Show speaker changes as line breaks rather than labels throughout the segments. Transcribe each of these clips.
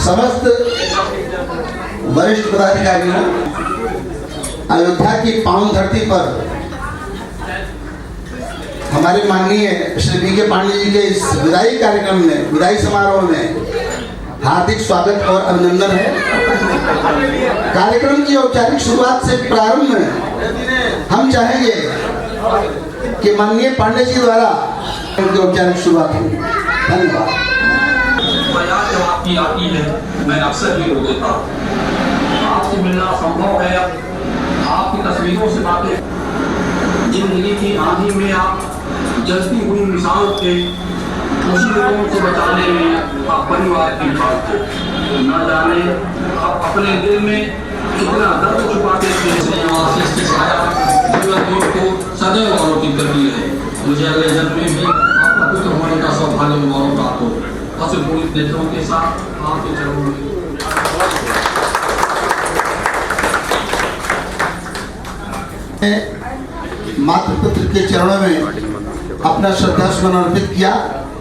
समस्त वरिष्ठ पदाधिकारियों, अयोध्या की पावन धरती पर हमारे माननीय श्री बी के पांडे जी के इस विदाई कार्यक्रम में, विदाई समारोह में हार्दिक स्वागत और अभिनंदन है। कार्यक्रम की औपचारिक शुरुआत से प्रारंभ में हम चाहेंगे कि माननीय पांडे जी द्वारा उनकी औपचारिक शुरुआत हो। धन्यवाद।
जब आपकी आती है मैं अक्सर ही रो देता हूँ। आपसे मिलना संभव है, आपकी तस्वीरों से बातें। जिंदगी की आंधी में आप जलती हुई मिसाल थे, उसी लोगों को बचाने में आप परिवार की बात थे। न जाने आप अपने दिल में कितना दर्द छुपाते थे। आशीष की छाया जीवन को सदैव आरोपित करती है। मुझे अगले जन्म में भी आपका पुत्र होने का सौभाग्य गौरव प्राप्त हो। पूरी नेत्रों के साथ आपके चरणों में
मातृ पुत्र के चरणों में अपना श्रद्धा सुमन अर्पित किया,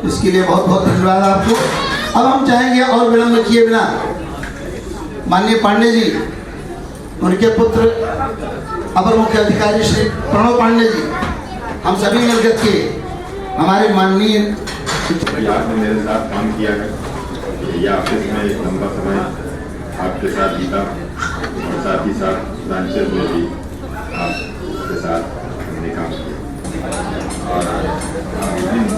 इसके लिए बहुत बहुत धन्यवाद आपको। अब हम चाहेंगे और विलंब किए बिना माननीय पांडे जी, उनके पुत्र अपर मुख्य अधिकारी श्री प्रणव पांडे जी, हम सभी मिलकर के हमारे माननीय
आपने मेरे साथ काम किया है, ये ऑफिस में एक लंबा समय आपके साथ बीता और साथ ही साथ ब्रांचेज में भी आपके साथ हमने काम किया और विभिन्न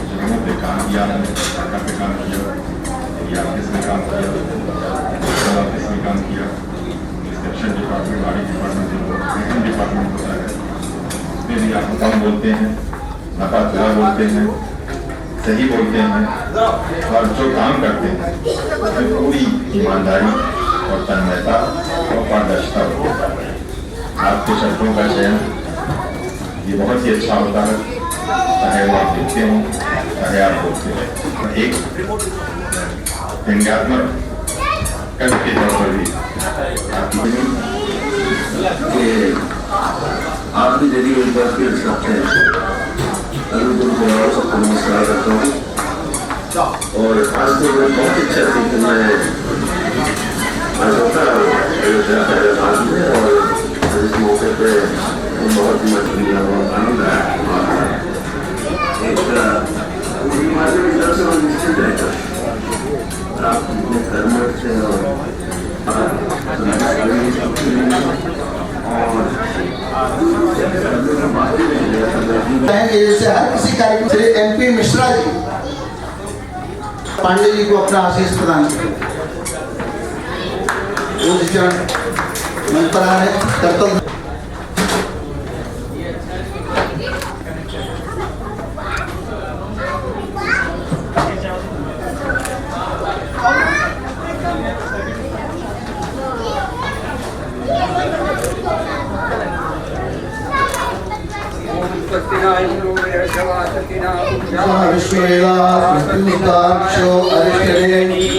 जगहों पे काम किया, हमने शाखा पे काम किया, ये ऑफिस में काम किया, ऑफिस में काम किया, रिसेप्शन डिपार्टमेंट, गाड़ी डिपार्टमेंट, डिपार्टमेंट होता है, उसमें भी आप कम बोलते हैं, नफा थोड़ा बोलते हैं, सही बोलते हैं और जो काम करते हैं उसमें पूरी ईमानदारी और तन्मयता और पारदर्शिता होती है। आपके शब्दों का चयन ये बहुत ही अच्छा होता है, चाहे वो आप लिखते हों, चाहे आप बोलते हैं। एक व्यंग्यात्मक कवि के तौर पर भी
आपकी यदि सबसे सबको नमस्कार करता हूँ।
और आज तो मैं बहुत इच्छा थी कि मैं आज होता अयोध्या हैदराबाद में, और इस मौके पे बहुत आनंद आया। एक माध्यम की तरफ से वो निश्चित रहकर आप अपने कर्म से
जैसे हर किसी कार्यक्रम से MP मिश्रा जी पांडे जी को अपना आशीष प्रदान करें। वो जिस मंच पर आ रहे कर्तव्य विश्वेदाक्षो अरिष्टने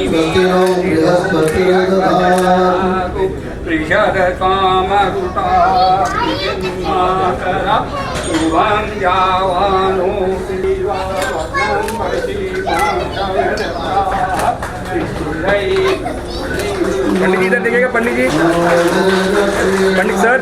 प्रतिनो बृहस्पतिर्दधातु
प्रिषद कामरुता मातरा सुवं यावानो पंडित जी इधर देखिएगा, पंडित जी, पंडित सर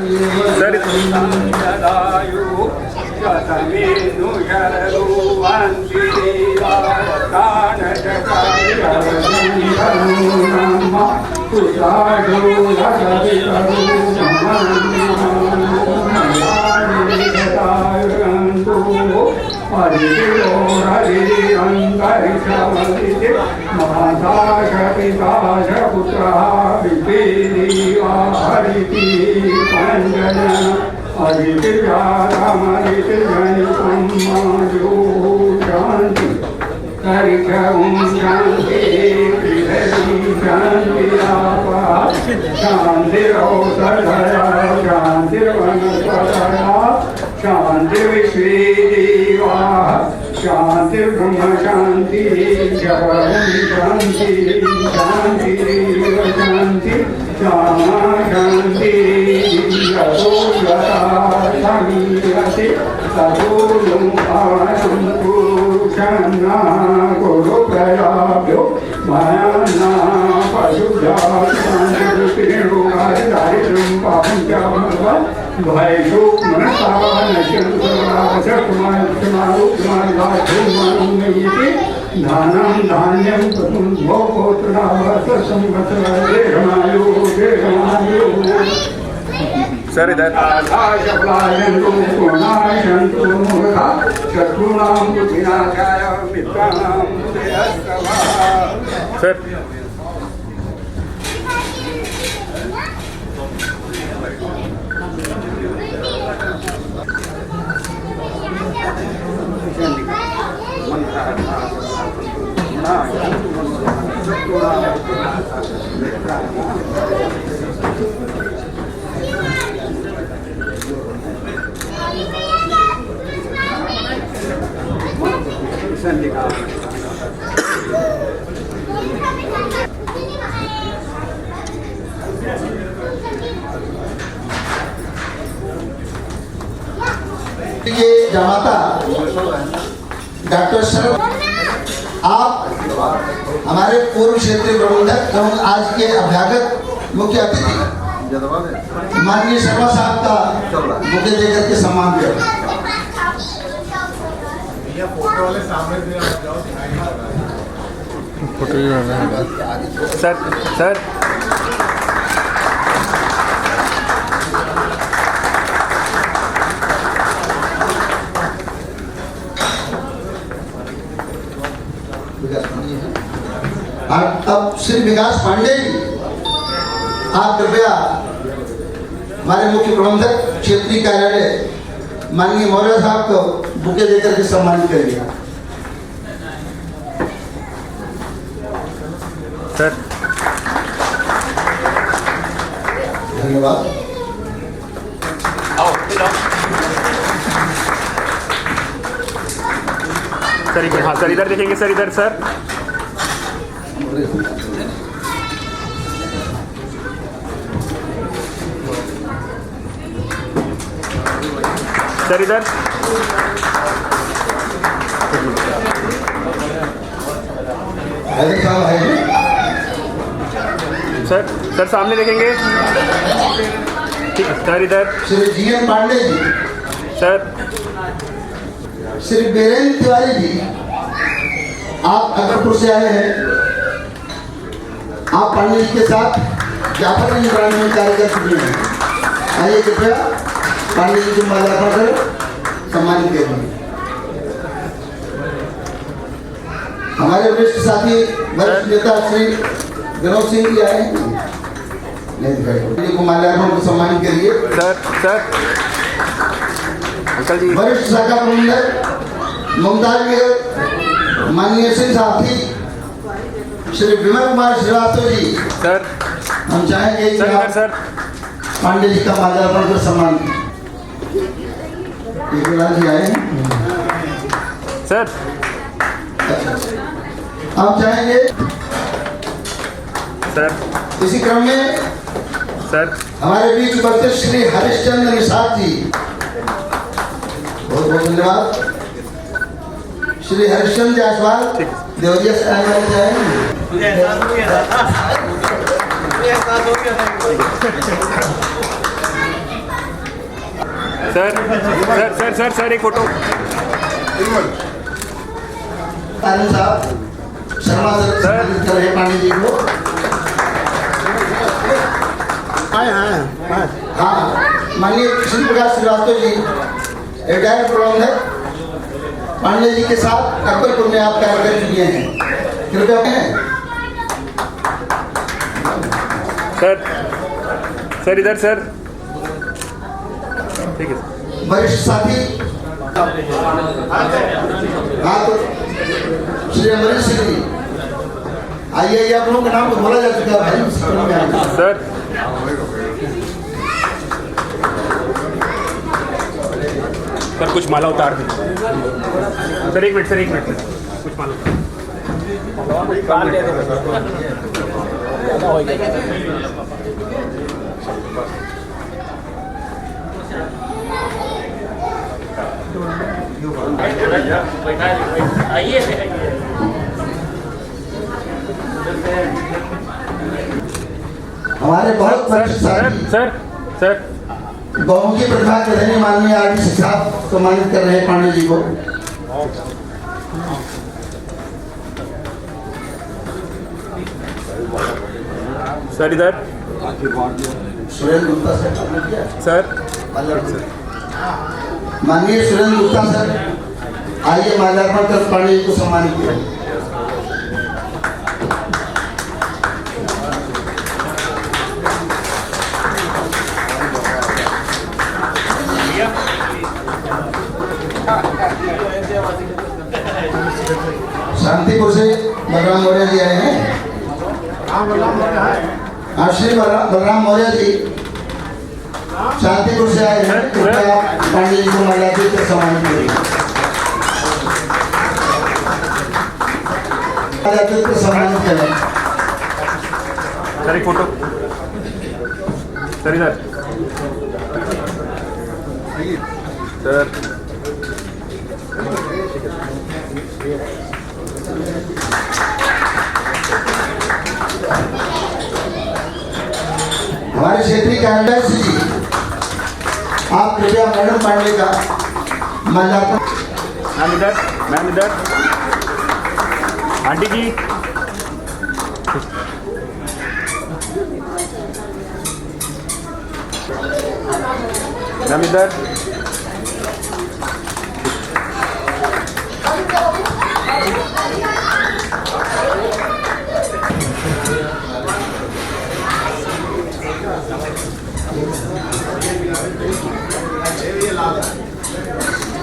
शांति विश्वे देवा शांति ब्रह्म शांति शांति शांति शांति शांति शांति गुरु प्रयाभ्यो मायाना पशुजातिम पापं भयशोक धानम धान्यम सर इधर सर
ये जमाता डॉक्टर सर, आप हमारे पूर्व क्षेत्रीय प्रबंधक एवं आज के अभ्यागत मुख्य अतिथि माननीय शर्मा साहब का मुझे देकर के सम्मान किया।
सर सर
अब श्री विकास पांडे जी, आप कृपया हमारे मुख्य प्रबंधक क्षेत्रीय कार्यालय माननीय मौर्य साहब को बुके देकर के सम्मानित करेंगे।
सर
धन्यवाद।
सर इधर, हाँ सर इधर देखेंगे, सर इधर सर सर इधर
हैदर साहब है
सर सर सामने देखेंगे। ठीक है सर, इधर
श्री जीएन पांडे जी,
सर।
श्री बीरेंद्र तिवारी जी, आप अकबरपुर से आए हैं। आप पांडे जी के साथ जाफर निगरानी में कार्य कर चुके हैं। आइए कृपया पांडे जी को माल्यार्पण कर सम्मानित करेंगे। हमारे वरिष्ठ साथी वरिष्ठ नेता श्री विनोद सिंह जी आए हैं, नहीं दिखाई को माल्यार्पण को सम्मानित करिए।
सर अंकल जी।
वरिष्ठ शाखा प्रबंधक मुमताज नगर माननीय सिंह साथी श्री विमल कुमार श्रीवास्तव जी,
सर
हम चाहेंगे कि
सर,
आप
सर
पांडे जी का माल्यार्पण कर सम्मान जी आए हैं।
सर।
हम चाहेंगे
सर
इसी क्रम में
सर
हमारे बीच उपस्थित श्री हरिश्चंद्र निषाद जी, बहुत बहुत धन्यवाद। श्री हरिश्चंद्र जायसवाल देवरिया से आए वाले जाएंगे।
Sir sir sir sir sir एक फोटो।
आनंद साहब शर्मा सर सम्मानित कर रहे हैं पांडे जी को। हाँ, माननीय कृष्ण प्रकाश श्रीवास्तव जी, रिटायर्ड प्रबंधक, पांडे जी के साथ अकबरपुर में आप कार्य कर चुके हैं। कृपया
सर सर इधर सर। ठीक है।
वरिष्ठ साथी हाँ तो श्री अमरीश सिंह जी, आइए। आप लोगों का नाम तो बोला जा चुका है भाई।
सर सर कुछ माला उतार दी। सर एक मिनट सर, एक मिनट सर, कुछ माला
हमारे बहुत वरिष्ठ साथी
सर सर
बहुमुखी प्रतिभा के धनी माननीय आरडी साहब सम्मानित कर रहे हैं पांडे जी को।
सर इधर
सुरेंद्र गुप्ता सर, माननीय सुरेंद्र गुप्ता सर, आइए माल्यार्पण कर पांडे जी को सम्मानित करें। शांतिपुर से बलराम मौर्य जी आए हैं। श्री बलराम मौर्य जी शांतिपुर से आए हैं। कृपया पांडे जी को माल्यार्पण कर सम्मानित करें। सम्मानित करें।
सर एक फोटो। सर इधर सर।
हमारे क्षेत्रीय कार्यालय से जी, आप कृपया मैडम पांडे का माल्यार्पण।
मैम इधर, मैम इधर, आंटी जी। मैम इधर।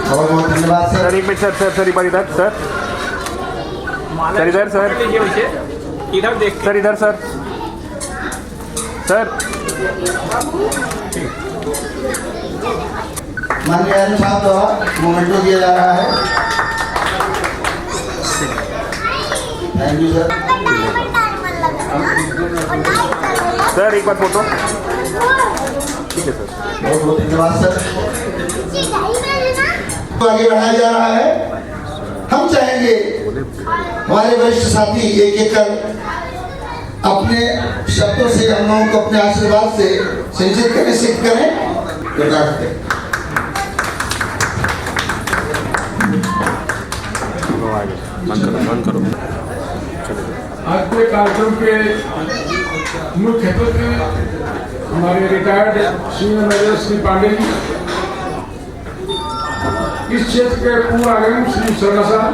बहुत बहुत धन्यवाद
सर
सर।
एक मिनट सर, सर सर एक बार इधर सर। सर इधर सर,
इधर देख
सर इधर सर। सर
माननीय आर्य साहब द्वारा मोमेंटो दिया जा रहा है। Thank you sir.
सर एक बार फोटो। ठीक है सर,
बहुत बहुत धन्यवाद सर। आगे बढ़ाया जा रहा है। हम चाहेंगे हमारे वरिष्ठ साथी एक एक कर अपने शब्दों से हम लोगों को अपने आशीर्वाद से सिंचित करें, सिद्ध करें, प्रकाश करें।
बंद करो।
आज के कार्यक्रम के मुख्य अतिथि हमारे retired senior manager Shri Pandey ji, इस क्षेत्र के पूर्व आगम श्री शर्मा साहब,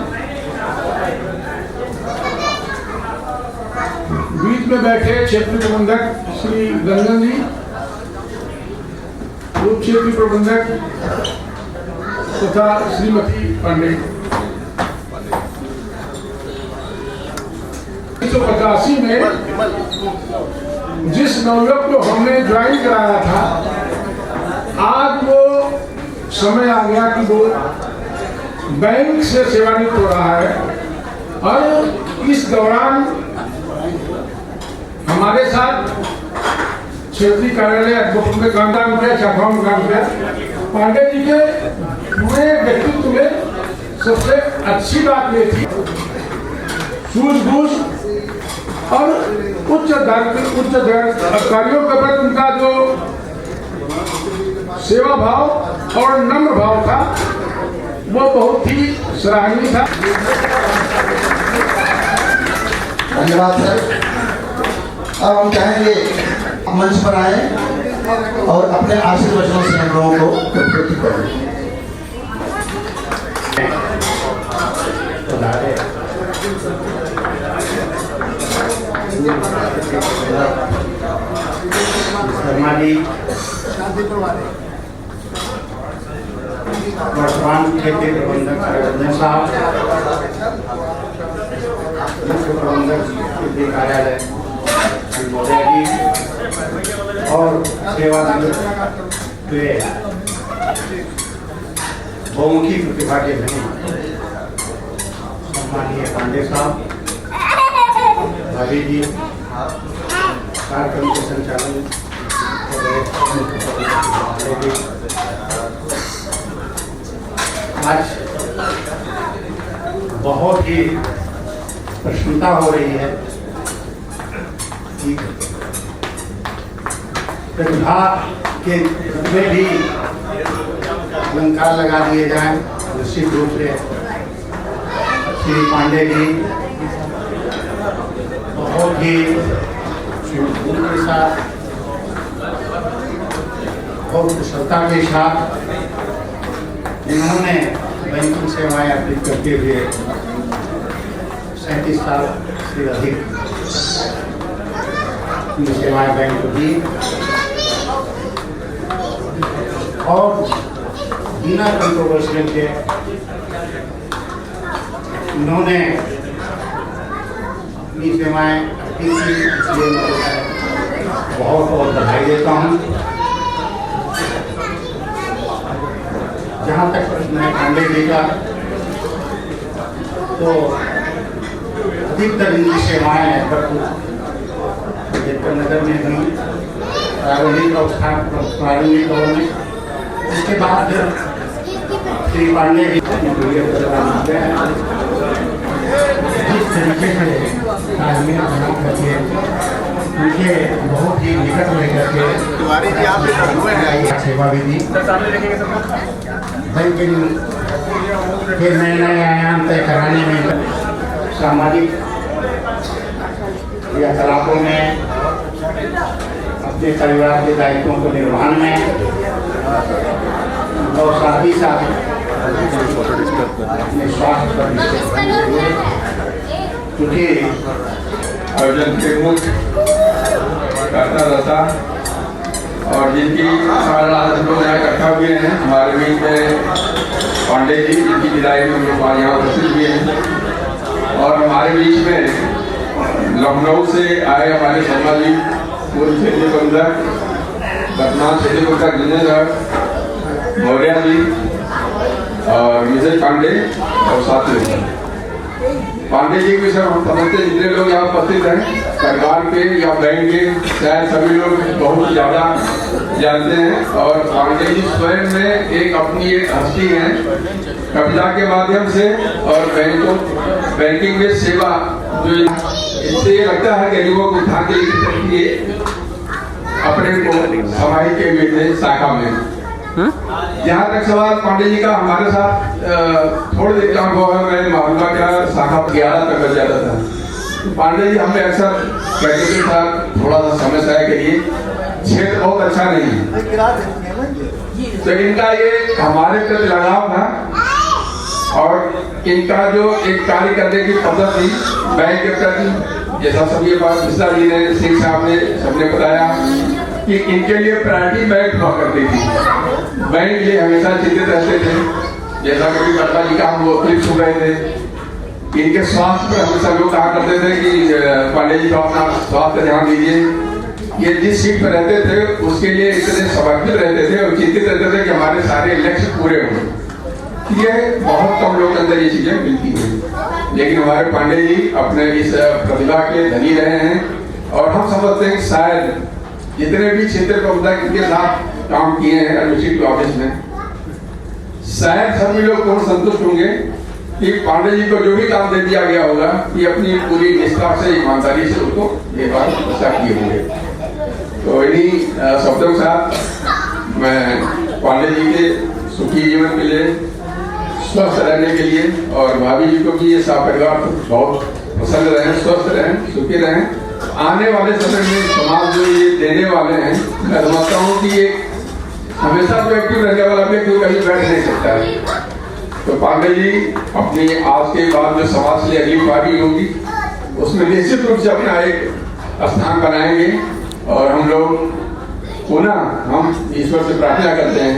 बीच में बैठे क्षेत्रीय प्रबंधक श्री रंजन जी, उप क्षेत्रीय प्रबंधक तथा श्रीमती पांडे। 1985 में जिस नवयुवक को हमने ज्वाइन कराया था, आज वो समय आ गया कि वो बैंक से सेवानिवृत्त हो रहा है। और इस दौरान हमारे साथ क्षेत्रीय कार्यालय में काम किया, शाखाओं में काम किया। पांडे जी के पूरे व्यक्तित्व में सबसे अच्छी बात ये थी सूझबूझ और उच्च अधिकारियों के प्रति उनका जो सेवा भाव और नम्र भाव था, वो बहुत ही सराहनीय था।
धन्यवाद सर। अब हम चाहेंगे मंच पर आए और अपने आशीर्वचनों से हम लोगों को प्रस्तुत करें।
शर्मा जी, वर्तमान क्षेत्रीय प्रबंधक रंजन साहब, मुख्य प्रबंधक क्षेत्रीय कार्यालय महोदय जी और सेवानिवृत्त हुए बहुमुखी प्रतिभा के धनी सम्मानीय पांडे साहब, भाभी जी, कार्यक्रम के संचालन आज बहुत ही प्रसन्नता हो रही है कि प्रतिभा के में भी अलंकार लगा दिए जाएं। निश्चित रूप से श्री पांडे जी बहुत ही के साथ और कुशलता के साथ इन्होंने बैंकिंग सेवाएं अर्पित करते हुए 37 साल से अधिक सेवाएं बैंक को दी और बिना कंट्रोवर्शियल के इन्होंने अपनी सेवाएं अर्पित की। इसलिए मैं बहुत बहुत बधाई देता हूँ। जहाँ तक प्रश्न है पांडे जी का, तो अधिकतर इनकी सेवाएं नगर में हुई प्रारंभिक दौर में। इसके बाद श्री पांडे जी जिस तरीके से तालमेल बना करके उनके बहुत ही निकट में करके सेवा विधि बैंकिंग के नए नए आयाम तय कराने में, सामाजिक क्रियाकलापों में, अपने परिवार के दायित्वों को निर्वहन में और साथ ही साथ अपने स्वास्थ्य पर क्योंकि
अर्जन के मुक्त करता रहता और जिनकी हम लोग यहाँ इकट्ठा हुए हैं हमारे बीच में पांडे जी, जिनकी विदाई में हम लोग यहाँ उपस्थित हुए हैं। और हमारे बीच में लखनऊ से आए हमारे शर्मा जी, पूर्व क्षेत्रीय प्रबंधक, वर्तमान क्षेत्रीय प्रबंधक रंजन साहब, मौर्य जी और विजय पांडे और साथी पांडे जी के सब हम समझते जितने लोग यहाँ उपस्थित हैं सरकार के या बैंक के, शायद सभी लोग बहुत ज़्यादा जानते हैं। और पांडे जी स्वयं में एक अपनी एक हस्ती है, कविता के माध्यम से और बैंकों बैंकिंग में सेवा जो इससे ये लगता है गरीबों को उठा के लिए अपने को समाहित के हुए थे शाखा में। जहाँ तक सवाल पांडे जी का, हमारे साथ थोड़ी देर का अनुभव है। मैं मोहल्ला का शाखा 11 तक बच जाता था। तो पांडे जी हमें अक्सर कहते थे सर थोड़ा सा समस्या के लिए क्षेत्र बहुत अच्छा नहीं है। तो इनका ये हमारे प्रति लगाव था और इनका जो एक कार्य करने की पद्धति बैंक के प्रति, जैसा सब ये बात मिश्रा जी ने, सिंह साहब ने, सबने बताया कि इनके लिए प्रायोरिटी बैंक हुआ करती थी। बैंक ये हमेशा चिंतित रहते थे, जैसा कभी पटना जी का हम वो क्लिप सुन रहे थे। इनके स्वास्थ्य पर हमेशा लोग कहा करते थे कि पांडे जी को अपना स्वास्थ्य ध्यान दीजिए। ये जिस सीट पर रहते थे उसके लिए इतने समर्पित रहते थे और चिंतित रहते थे कि हमारे सारे लक्ष्य पूरे हों। ये बहुत कम लोग के अंदर ये चीजें मिलती हैं, लेकिन हमारे पांडे जी अपने इस प्रतिभा के धनी रहे हैं। और हम समझते हैं कि शायद जितने भी क्षेत्र प्रबंधक के साथ काम किए हैं एडमिनिस्ट्रेटिव ऑफिस में, शायद सभी लोग बहुत संतुष्ट होंगे कि पांडे जी को जो भी काम दे दिया गया होगा कि अपनी पूरी निष्ठा से, ईमानदारी से उसको ये बात अच्छा किए होंगे। तो इन्हीं शब्दों के साथ मैं पांडे जी के सुखी जीवन के लिए, स्वस्थ रहने के लिए और भाभी जी को भी ये साफ परिवार बहुत प्रसन्न रहें, स्वस्थ रहें, सुखी रहें। आने वाले समय में समाज जो ये देने वाले हैं, मैं समझता हूँ कि ये हमेशा तो एक्टिव रहने वाला व्यक्ति कहीं बैठ नहीं सकता है। तो पांडे जी अपनी आज के बाद जो समाज के लिए अगली पार्टी होगी उसमें निश्चित रूप से अपना एक स्थान बनाएंगे। और हम लोग पुनः हम ईश्वर से प्रार्थना करते हैं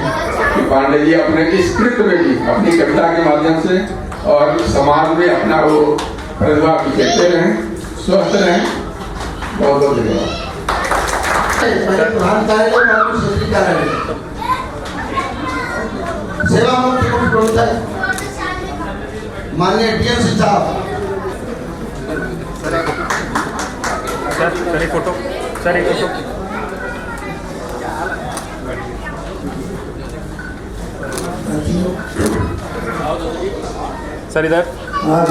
कि पांडे जी अपने इस कृत्य में भी अपनी कविता के माध्यम से और समाज में अपना वो प्रतिभा बिखेरते रहें, स्वस्थ रहें। बहुत बहुत धन्यवाद।
प्रधान कार्यालय माननीय सचिव कार्यालय सेवा मुख्य प्रबंधक माननीय डीएम साहब,
सर एक फोटो, सर एक फोटो। सर इधर
आज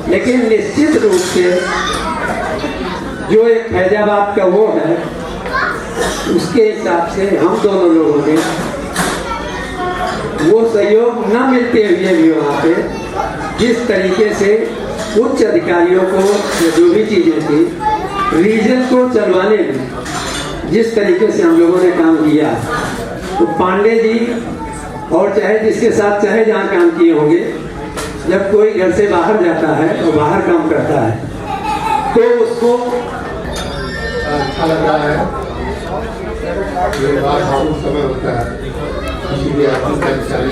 लेकिन निश्चित रूप से जो एक फैजाबाद का वो है उसके हिसाब से हम दोनों लोगों ने वो सहयोग न मिलते हुए भी वहाँ पे जिस तरीके से उच्च अधिकारियों को जो भी चीज़ें थी रीजन को चलवाने में जिस तरीके से हम लोगों ने काम किया, तो पांडे जी और चाहे जिसके साथ चाहे जहाँ काम किए होंगे, जब कोई घर से बाहर जाता है तो बाहर काम करता है तो उसको
अच्छा लग रहा है। ये बात हम समय होता है, इसीलिए आपकी कर्मचारी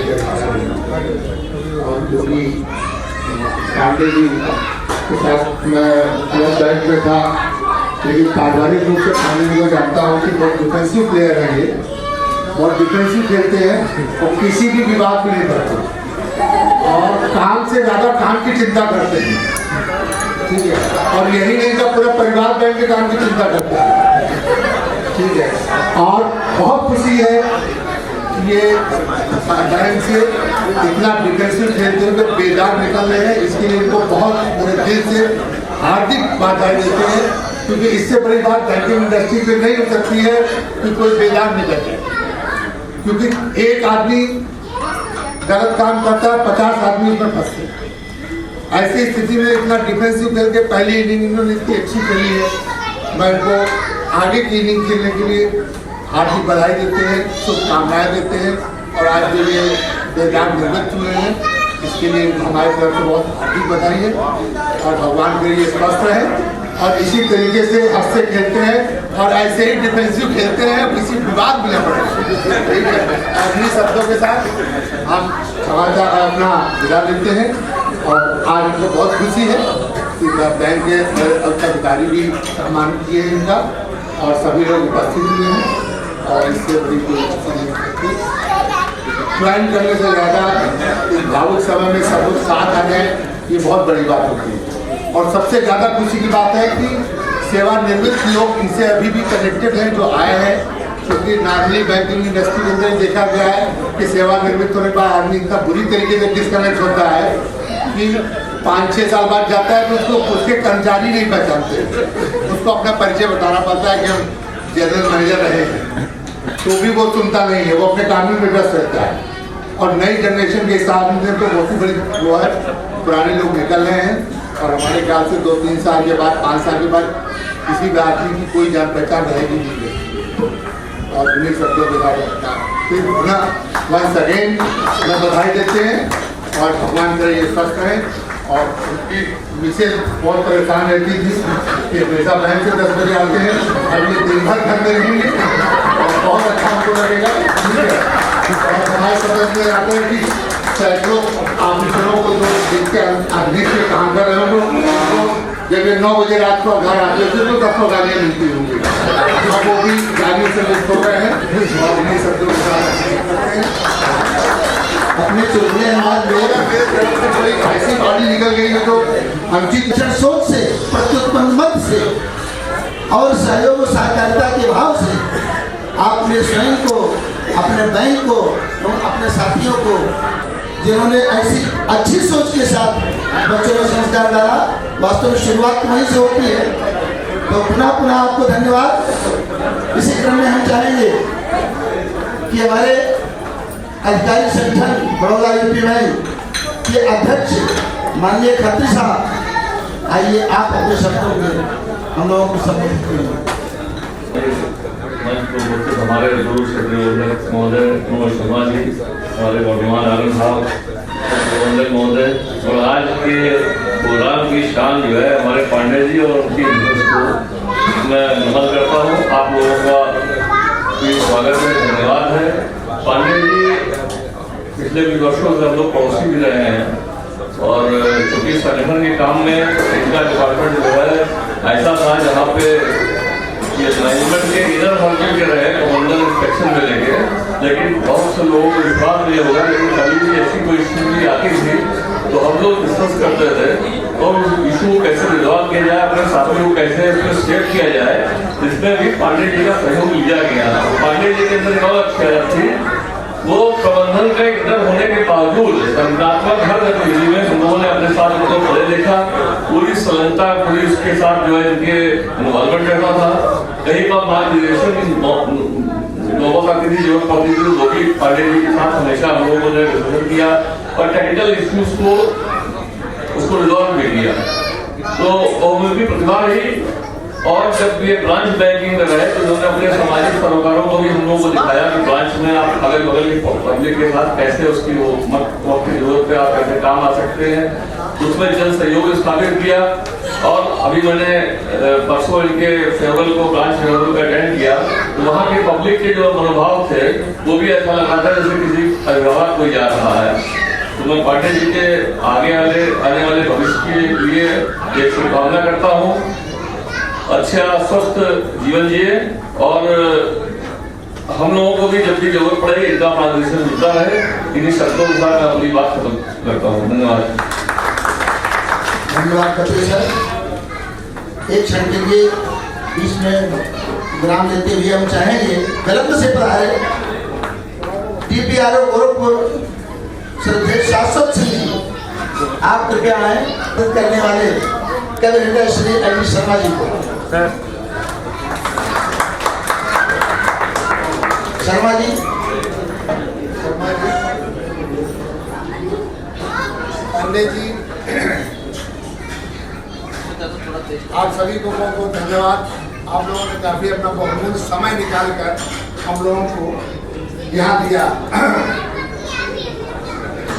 और जो भी पांडे जी के साथ मैं बैंक में था, लेकिन पारिवारिक रूप से पांडे जी को जानता हूँ कि बहुत डिफेंसिव प्लेयर हैं। ये बहुत डिफेंसिव खेलते हैं और किसी भी विवाद में नहीं पड़ते और काम से ज़्यादा काम की चिंता करते हैं। ठीक है, और यही नहीं तो पूरा परिवार बैंक के काम की चिंता करता है। ठीक है, और बहुत खुशी है ये बैंक से इतना डिफेंसिव खेलते हुए बेदाग निकल रहे हैं। इसके लिए इनको बहुत पूरे दिल से हार्दिक बधाई देते हैं, क्योंकि इससे बड़ी बात बैंकिंग इंडस्ट्री पे नहीं हो सकती है कि कोई बेदाग निकल जाए। क्योंकि एक आदमी गलत काम करता है, 50 आदमी उसमें फंसते हैं। ऐसी स्थिति में इतना डिफेंसिव खेल के पहली इनिंग इन्होंने इतनी अच्छी खेली है। मैं इनको आगे की इनिंग खेलने के लिए हार्दिक बधाई देते हैं, शुभकामनाएं देते हैं। और आज जो ये बेदाग निर्मित हुए हैं इसके लिए हमारी तरफ से बहुत हार्दिक बधाई है और भगवान के लिए स्वस्थ रहे और इसी तरीके से हंसते खेलते हैं और ऐसे ही डिफेंसिव खेलते हैं, किसी विवाद में न पड़े। ठीक है, और इन्हीं शब्दों के साथ हम समाचार अपना विदा देते हैं। और आज हमको बहुत खुशी है कि बैंक के उच्च अधिकारी भी सम्मानित किए हैं इनका और सभी लोग उपस्थित हुए हैं। और इससे बड़ी ज्वाइन करने से ज़्यादा इस भावुक समय में सब लोग साथ आ जाए, ये बहुत बड़ी बात होती है। और सबसे ज़्यादा खुशी की बात है कि सेवानिवृत्त लोग इनसे अभी भी कनेक्टेड हैं, जो आए हैं
क्योंकि नार्मली बैंकिंग इंडस्ट्री के अंदर देखा गया है कि सेवानिवृत्त होने के बाद आदमी इतना बुरी तरीके से डिस्कनेक्ट होता है कि 5-6 साल बाद जाता है तो उसको उसके कर्मचारी नहीं पहचानते, उसको अपना परिचय बताना पड़ता है कि हम जनरल मैनेजर रहे हैं, तो भी वो सुनता नहीं है, वो अपने काम में व्यस्त रहता है। और नई जनरेशन के हिसाब से तो बहुत ही बड़ी वो है, पुराने लोग निकल रहे हैं और हमारे ख्याल से 2-3 साल के बाद 5 साल के बाद किसी भी आदमी की कोई जान पहचान रहेगी नहीं और उन्हीं शब्दों के साथ फिर पुनः वंस अगेन मैं बधाई देते हैं और भगवान करे ये स्वस्थ रहें। और उनकी मिसेज बहुत परेशान रहती थी कि हमेशा बहन से 10 बजे आते हैं, अब ये दिन भर घर में रहेंगे और बहुत अच्छा हमको लगेगा। और हमारे समझ में आते हैं कि सैकड़ों ऑफिसरों को जो देख के आदमी से काम कर रहे होंगे, जब ये 9 बजे रात को घर आते थे तो 10 गालियाँ मिलती होंगी, अब वो भी गालियों से मुक्त हो गए हैं और उन्हीं शब्दों के साथ करते हैं।
अपने चुटकुले अंदाज में
कोई ऐसी गाड़ी निकल गई है जो अनुचित
सोच से, प्रत्युत्पन्न मत से और सहयोग और सहकारिता के भाव से आपने स्वयं को, अपने बैंक को और अपने साथियों को, जिन्होंने ऐसी अच्छी सोच के साथ बच्चों में संस्कार डाला, वास्तव में शुरुआत वहीं से होती है। तो पुनः आपको धन्यवाद। इसी क्रम में हम चाहेंगे कि हमारे अधिकारी संगठन बड़ौदा यूपी बैंक के अध्यक्ष माननीय खत्री साहब, आइए आप अपने शब्दों में हम लोगों को संबोधित करेंगे।
हमारे गुरु महोदय मनोज शर्मा जी, हमारे वर्धमान आनंद साहब, प्रबंधक महोदय, और आज के प्रोग्राम की शान जो है हमारे पांडे जी और उनकी को मैं नमन करता हूँ। आप लोगों का स्वागत है, धन्यवाद है। पांडे जी पिछले कुछ वर्षों से हम लोग पड़ोसी भी रहे हैं और चूंकि संगठन के काम में इनका डिपार्टमेंट जो है ऐसा था जहाँ पे ये मैनेजमेंट के इधर फंक्शन के रहे कमांडर इंस्पेक्शन में लेके, लेकिन बहुत से लोगों को विश्वास नहीं होगा, लेकिन कभी भी ऐसी कोई स्थिति आती थी तो हम लोग डिस्कस करते थे और उस इशू को कैसे रिजॉल्व किया जाए, अपने साथियों को कैसे उसमें स्टेट किया जाए, जिसमें भी पांडे जी का सहयोग लिया गया। पांडे जी के अंदर और अच्छी थी, वो प्रबंधन का इधर होने के बावजूद संगठनात्मक हर गतिविधि में उन्होंने अपने साथ उनको पढ़े लिखा, पूरी संलग्नता पूरी उसके साथ जो है इनके इन्वॉल्वमेंट रहता था। कहीं पर मार्गदर्शन की नौबत आती थी, जरूरत पड़ती थी, वो भी पांडे जी के साथ हमेशा हम लोगों ने डिस्कशन किया और टेक्निकल इश्यूज को उसको रिजॉल्व भी किया। तो उनकी प्रतिभा रही और जब ये ब्रांच बैंकिंग में रहे तो उन्होंने अपने सामाजिक सरोकारों को भी हम लोगों को दिखाया कि ब्रांच में आप अगल बगल की पब्लिक के साथ कैसे उसकी वो वक्त की जरूरत पे आप कैसे काम आ सकते हैं, उसमें जन सहयोग स्थापित किया। और अभी मैंने परसों इनके फेयरवेल को ब्रांच फेयरवेल का अटेंड किया, तो वहाँ के पब्लिक के जो मनोभाव थे वो भी ऐसा लगा था जैसे किसी अभिभावक कोई जा रहा है। तो मैं पांडे जी के आने वाले भविष्य के लिए एक शुभकामना करता हूँ, अच्छा स्वस्थ जीवन जिए और हम लोगों को भी जब भी जरूरत पड़े इनका मार्गदर्शन मिलता रहे। इन्हीं शब्दों के साथ मैं अपनी बात खत्म करता हूँ। धन्यवाद।
धन्यवाद खत्री सर। एक क्षण के लिए बीच में विराम लेते हुए हम चाहेंगे गलत से पढ़ाए DPRO गोरखपुर श्रद्धेय शाश्वत सिंह जी, आप कृपया आए करने वाले कवि श्री अनिल शर्मा जी को। शर्मा जी,
पांडे जी, आप सभी को बहुत बहुत धन्यवाद। आप लोगों ने काफी अपना बहुमूल्य समय निकाल कर हम लोगों को यहाँ दिया।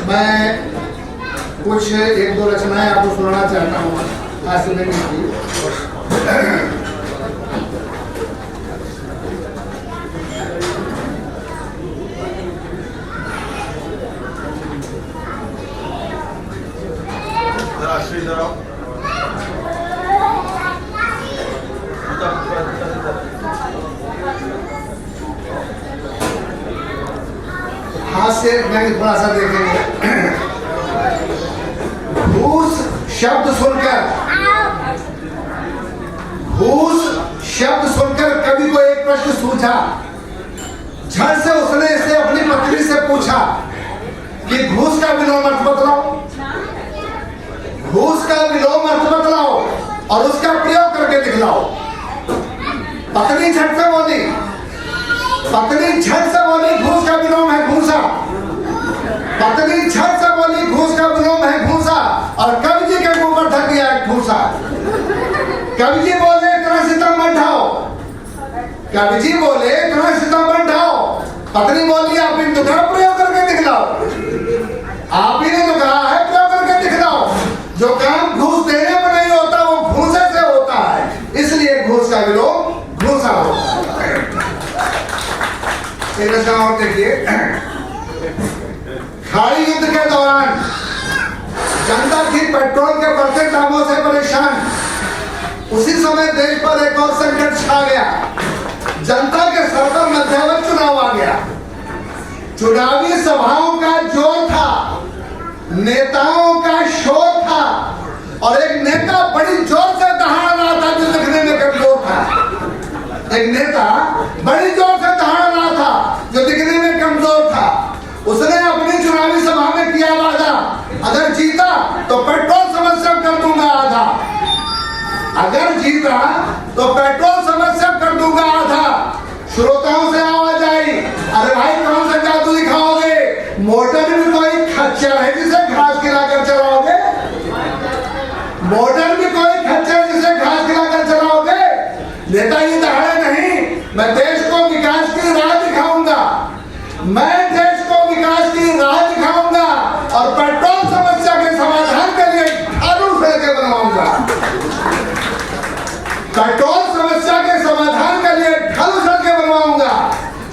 मैं कुछ 1-2 रचनाएं आपको सुनाना चाहता हूँ आज से की। हाथ से मैं थोड़ा सा देखेंगे। घूस शब्द सुनकर कवि को एक प्रश्न सूझा झट से उसने इसे अपनी पत्नी से पूछा कि घूस का विलोम अर्थ बतलाओ, घूस का विलोम अर्थ बतलाओ और उसका प्रयोग करके दिखलाओ। पत्नी झट से बोली, घूस का विलोम है घूसा। पत्नी झट से बोली घूस का विलोम है घूसा और कवि जी के मुंह पर धर दिया एक घूसा। कवि जी बोले इतना सितम मत ढाओ, कवि जी बोले इतना सितम मत ढाओ। पत्नी बोली आप इन तो प्रयोग करके दिखलाओ, आप ही ने तो कहा है प्रयोग करके दिखलाओ। जो काम घूस देने में नहीं होता वो घूसे से होता है, इसलिए घूस का विलोम घूसा होता है। और देखिए, खाड़ी युद्ध के दौरान जनता थी पेट्रोल के बढ़ते दामों से परेशान। उसी समय देश पर एक और संकट छा गया, जनता के सर पर मध्यावधि चुनाव आ गया। चुनावी सभाओं का जोर था, नेताओं का शोर था और एक नेता बड़ी जोर से दहाड़ रहा था जो दिखने में कमजोर था। एक नेता बड़ी जोर से दहाड़ रहा था जो दिखने में कमजोर था। उसने अपनी चुनावी सभा में किया वादा, अगर जीता तो पेट्रोल समस्या कर दूंगा आधा, अगर जीता तो पेट्रोल समस्या कर दूंगा आधा। श्रोताओं से आवाज आई, अरे भाई कौन सा जादू दिखाओगे? मोटर में कोई खच्चर है जिसे घास खिलाकर चलाओगे? मोटर में कोई खच्चर जिसे घास खिलाकर चलाओगे? नेता ये दहाड़े नहीं, मैं देश को विकास की राह दिखाऊंगा, मैं देश को विकास की राह दिखाऊंगा और पेट्रोल समस्या के समाधान के लिए ढालू सड़कें बनवाऊंगा। पेट्रोल समस्या के समाधान के लिए ढालू सड़कें बनवाऊंगा।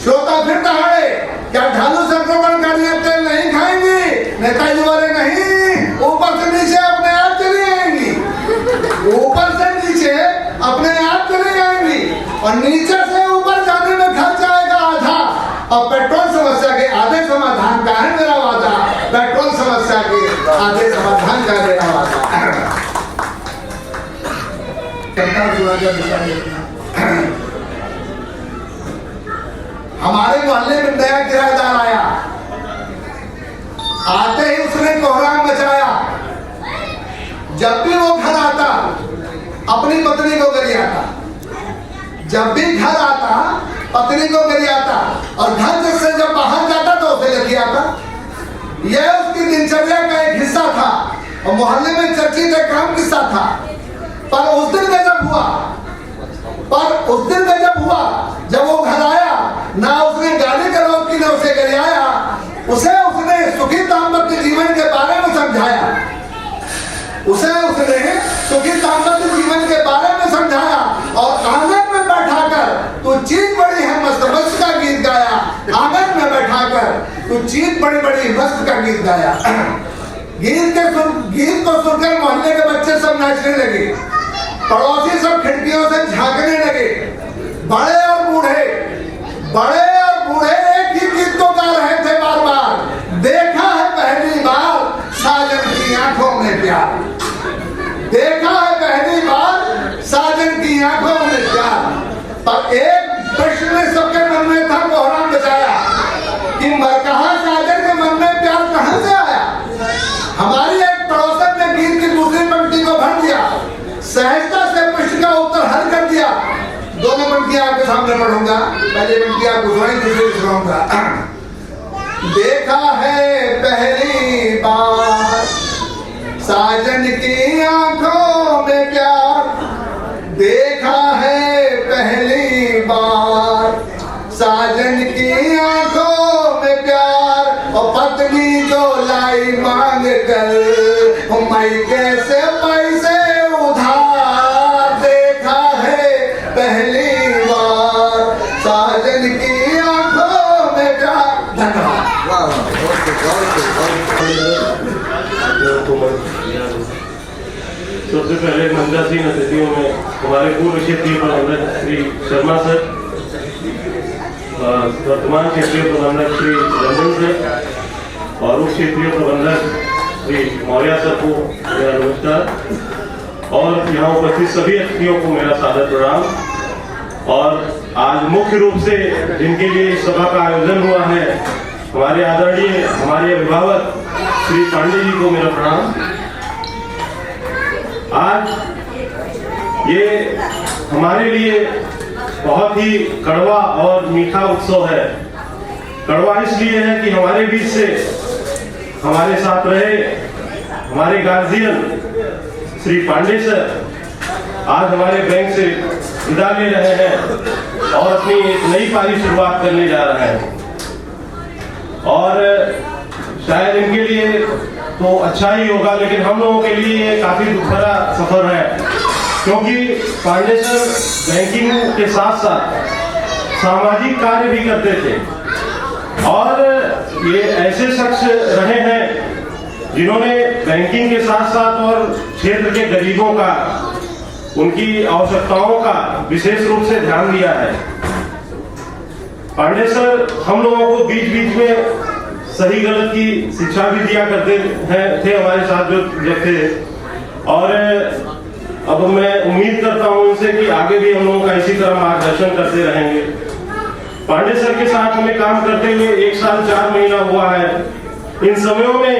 श्रोता फिर दहाड़े, क्या ढालू सड़कों पर गाड़ियां तेल नहीं खाएंगी? नेताजी बोले नहीं, ऊपर से नीचे अपने आप चली आएंगी, ऊपर से नीचे अपने आप चली आएंगी और नीचे से ऊपर जाने में खर्च आएगा आधा। और पेट्रोल समस्या के आधे समाधान का है मेरा वादा, पेट्रोल समस्या के आधे समाधान का मेरा वादा। हमारे मोहल्ले में नया किराएदार आया, आते ही उसने कोहराम मचाया। जब भी वो घर आता अपनी पत्नी को गरियाता, जब भी घर आता पत्नी को गरियाता और घर से जब बाहर जाता तो उसे गरियाता। यह उसकी दिनचर्या का एक हिस्सा था और मोहल्ले में चर्चित एक आम किस्सा था। पर उस दिन गजब हुआ जब वो घर आया, ना उसने गाली गलौज की ना उसे गरियाया, उसने सुखी दाम्पत्य जीवन के बारे में समझाया, उसने सुखी दाम्पत्य जीवन के बारे में समझाया और आंगन में बैठाकर तू चीज बड़ी है मस्त मस्त का गीत गाया। आंगन में बैठाकर तू चीज बड़ी बड़ी मस्त का गीत गाया। गीत को सुनकर मोहल्ले के बच्चे सब नाचने लगे, पड़ोसी सब खिड़कियों से झांकने लगे। बड़े और बूढ़े एक ही गीत को गा रहे थे बार बार। देखा है पहली बार साजन की आंखों में प्यार, देखा है पहली बार साजन की आंखों में प्यार। पर एक प्रश्न ने सबके मन में था, कोहराम बचाया कि मरकहा साजन के मन में प्यार कहां से आया? हमारी एक पड़ोसन ने गीत की दूसरी पंक्ति को भर दिया, सहजता से प्रश्न का उत्तर हल कर दिया। दोनों पंक्तियां आपके सामने पढ़ूंगा, पहली पंक्ति आपको सुनाई, दूसरी सुनाऊंगा। देखा है पहली बार साजन की आंखों में प्यार, देखा है पहली बार साजन की आंखों में प्यार। और पत्नी जो लाई मांग कर मैं कैसे पैसे उधार, देखा है पहली बार साजन की आंखों में प्यार। धन्यवाद।
सबसे पहले मंदासीन अतिथियों में हमारे पूर्व क्षेत्रीय प्रबंधक श्री शर्मा सर, वर्तमान क्षेत्रीय प्रबंधक श्री रंजन सर और उप क्षेत्रीय प्रबंधक श्री मौर्य सर को मेरा नमस्कार और यहाँ उपस्थित सभी अतिथियों को मेरा सादर प्रणाम। और आज मुख्य रूप से जिनके लिए इस सभा का आयोजन हुआ है, हमारे आदरणीय हमारे अभिभावक श्री पांडे जी को मेरा प्रणाम। आज ये हमारे लिए बहुत ही कड़वा और मीठा उत्सव है। कड़वा इसलिए है कि हमारे बीच से हमारे साथ रहे हमारे गार्जियन श्री पांडे सर आज हमारे बैंक से विदा ले रहे हैं और अपनी एक नई पारी शुरुआत करने जा रहे हैं। और शायद इनके लिए तो अच्छा ही होगा, लेकिन हम लोगों के लिए ये काफी दुख भरा सफर है, क्योंकि पांडे सर बैंकिंग के साथ साथ सामाजिक कार्य भी करते थे और ये ऐसे शख्स रहे हैं जिन्होंने बैंकिंग के साथ साथ और क्षेत्र के गरीबों का, उनकी आवश्यकताओं का विशेष रूप से ध्यान दिया है। पांडे सर हम लोगों को बीच बीच में सही गलत की शिक्षा भी दिया करते थे हमारे साथ जब थे, और अब मैं उम्मीद करता हूं उनसे कि आगे भी हम लोगों का इसी तरह मार्गदर्शन करते रहेंगे। पांडे सर के साथ हमें काम करते हुए 1 साल 4 महीना हुआ है। इन समयों में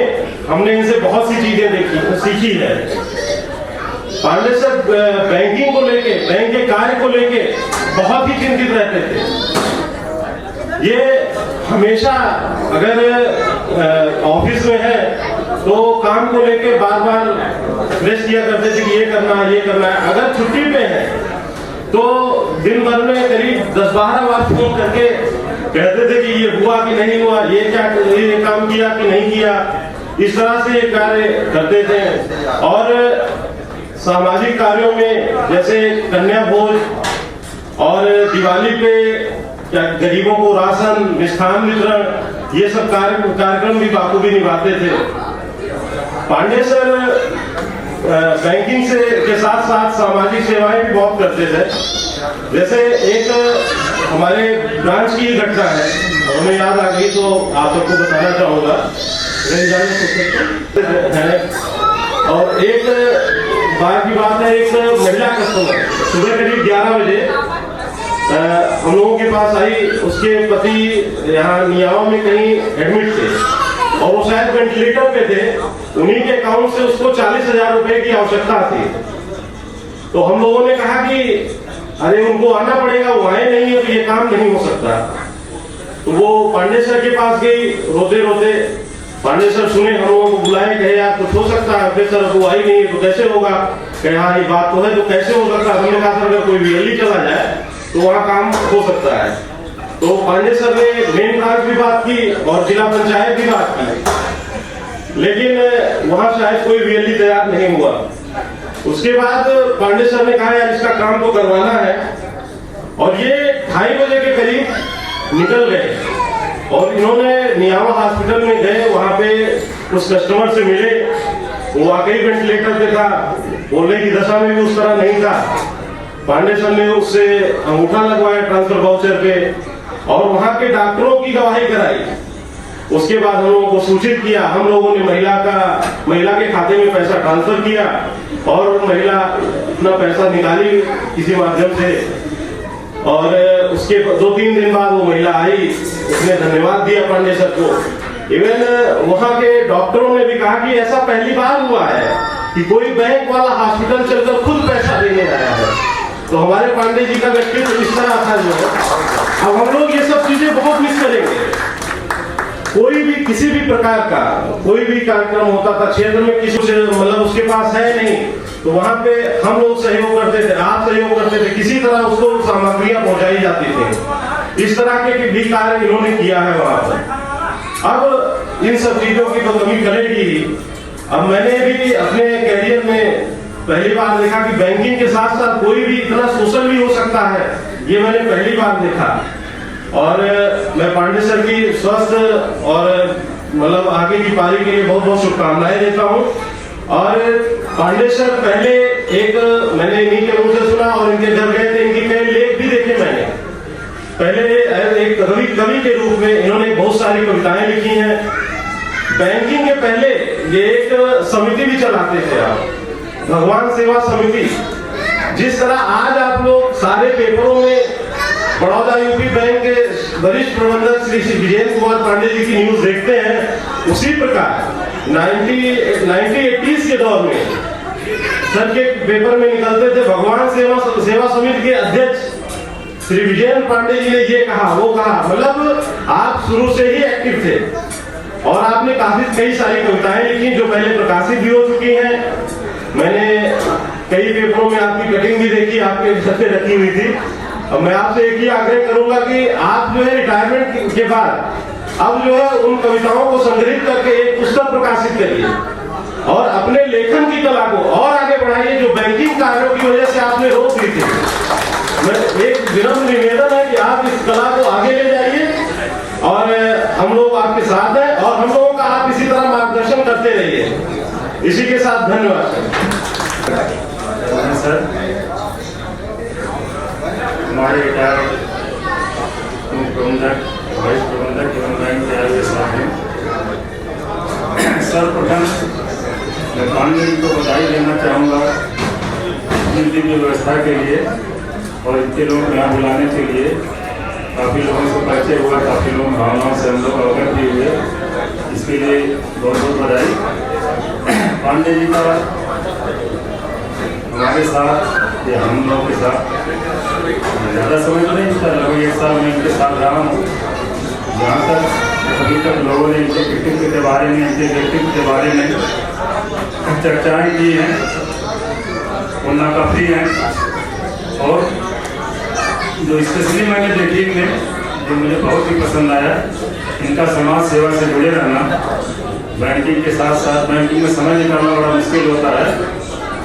हमने इनसे बहुत सी चीजें सीखी है। पांडे सर बैंकिंग को लेके, बैंक के कार्य को लेके बहुत ही चिंतित रहते थे। ये हमेशा अगर ऑफिस में है तो काम को लेके बार बार प्रेस किया करते थे कि ये करना है। अगर छुट्टी पे है तो दिन भर में करीब 10-12 बार फोन करके कहते थे कि ये हुआ कि नहीं हुआ, ये काम किया कि नहीं किया। इस तरह से ये कार्य करते थे। और सामाजिक कार्यों में जैसे कन्या भोज और दिवाली पे गरीबों को राशन, मिष्ठान वितरण, ये सब कार्यक्रम भी बाखूबी निभाते थे। पांडे सर बैंकिंग से के साथ साथ सामाजिक सेवाएं भी बहुत करते थे। जैसे एक हमारे ब्रांच की घटना है, हमें याद आ गई तो आप सबको बताना चाहूंगा। और एक बार की बात है, एक महिला कस्टमर सुबह करीब 11 बजे हम लोगों के पास आई। उसके पति यहाँ नियावा में कहीं एडमिट थे और वो शायद वेंटिलेटर पे थे। उन्हीं के अकाउंट से उसको 40,000 रुपए की आवश्यकता थी। तो हम लोगों ने कहा कि अरे उनको आना पड़ेगा, वो आए नहीं है तो ये काम नहीं हो सकता। तो वो पांडे सर के पास गई रोते रोते। पांडे सर सुने, हम लोगों को बुलाए, कहे यार कुछ हो सकता है। फिर सर वो आई नहीं तो कैसे होगा? कहे हाँ ये बात तो है, तो कैसे हो सकता है? हमने कहा सर अगर कोई वीएलई चला जाए तो वहाँ काम हो सकता है। तो पांडे सर ने मेन ब्रांच भी बात की और जिला पंचायत भी बात की, लेकिन वहाँ शायद कोई वीएलई तैयार नहीं हुआ। उसके बाद पांडे सर ने कहा यार इसका काम तो करवाना है, और ये 2:30 बजे के करीब निकल गए और इन्होंने नियामा हॉस्पिटल में गए। वहाँ पे उस कस्टमर से मिले, वो वाकई वेंटिलेटर पे था, बोलने की दशा में भी उस तरह नहीं था। पांडे सर ने उससे अंगूठा लगवाया ट्रांसफर वाउचर पे और वहाँ के डॉक्टरों की गवाही कराई। उसके बाद हम लोगों को सूचित किया। हम लोगों ने महिला के खाते में पैसा ट्रांसफर किया और महिला अपना पैसा निकाली किसी माध्यम से। और उसके 2-3 दिन बाद वो महिला आई, उसने धन्यवाद दिया पांडे सर को। इवन वहाँ के डॉक्टरों ने भी कहा कि ऐसा पहली बार हुआ है कि कोई बैंक वाला हॉस्पिटल चलकर खुद पैसा देने आया है। तो हमारे पांडे जी का व्यक्तित्व इस तरह था जो है। अब हम लोग ये सब चीजें बहुत मिस करेंगे। कोई भी किसी भी प्रकार का कोई भी कार्यक्रम होता था क्षेत्र में, किसी से मतलब उसके पास है नहीं, तो वहाँ पे हम लोग सहयोग करते थे, आप सहयोग करते थे, किसी तरह उसको सामग्रियां पहुंचाई जाती थी। इस तरह के भी कार्य इन्होंने किया है वहाँ पर। अब इन सब चीजों की तो कमी करेगी। अब मैंने भी अपने कैरियर में पहली बार देखा कि बैंकिंग के साथ साथ कोई भी इतना सोशल भी हो सकता है, ये मैंने पहली बार देखा। और मैं पांडे सर की स्वस्थ और मतलब आगे की पारी के लिए बहुत बहुत शुभकामनाएं देता हूँ। और पांडे सर पहले मैंने इन्हीं के मुंह से सुना और इनके घर गए थे, इनकी कई लेख भी देखे मैंने। पहले एक कवि के रूप में इन्होंने बहुत सारी कविताएं लिखी हैं। बैंकिंग के पहले ये एक समिति भी चलाते थे आप, भगवान सेवा समिति। जिस तरह आज आप लोग सारे पेपरों में बड़ौदा यूपी बैंक के वरिष्ठ प्रबंधक श्री विजेंद्र कुमार पांडे जी की न्यूज देखते हैं, उसी प्रकार 1980s के दौर में सर के पेपर में निकलते थे भगवान सेवा समिति के अध्यक्ष श्री विजेंद्र पांडे जी ने ये कहा वो कहा, मतलब आप शुरू से ही एक्टिव थे और आपने कई सारी कविताएं लिखी जो पहले प्रकाशित भी हो चुकी हैं। मैंने कई पेपरों में आपकी कटिंग भी देखी, आपके छत्ते रखी हुई थी। अब मैं आपसे एक ही आग्रह करूंगा कि आप जो है रिटायरमेंट के बाद अब जो है उन कविताओं को संग्रहित करके एक पुस्तक प्रकाशित करिए और अपने लेखन की कला को और आगे बढ़ाइए, जो बैंकिंग कार्यों की वजह से आपने रोक दी थी। मैं एक विनम्र निवेदन है कि आप इस कला को आगे ले जाइए और हम लोग आपके साथ हैं और हम लोगों का आप इसी तरह मार्गदर्शन करते रहिए। इसी के साथ धन्यवाद
सर। हमारे रिटायर्ड प्रबंधक वाइस प्रबंधक एवं बैंक के आगे साथ हैं। सर्वप्रथम मैं पांडे जी को बधाई देना चाहूँगा हिंदी की व्यवस्था के लिए और इतने लोग यहाँ बुलाने के लिए। काफ़ी लोगों से परिचय हुआ, काफ़ी लोग भावनाओं से हम लोग अवगत भी हुए, इसके लिए बहुत बहुत बधाई। पांडे जी का हमारे साथ या हम लोगों के साथ ज़्यादा समय तो नहीं था, लगभग 1 साल में इनके साथ रहा हूँ। जहाँ तक अभी तक लोगों ने इनके कृतित्व के बारे में, इनके व्यक्तित्व के बारे में चर्चाएँ की हैं, वो नाकाफी हैं। और जो स्पेशली मैंने देखी इनमें, जो मुझे बहुत ही पसंद आया, इनका समाज सेवा से जुड़े रहना। बैंकिंग के साथ साथ बैंकिंग में समय निकालना बड़ा मुश्किल होता है,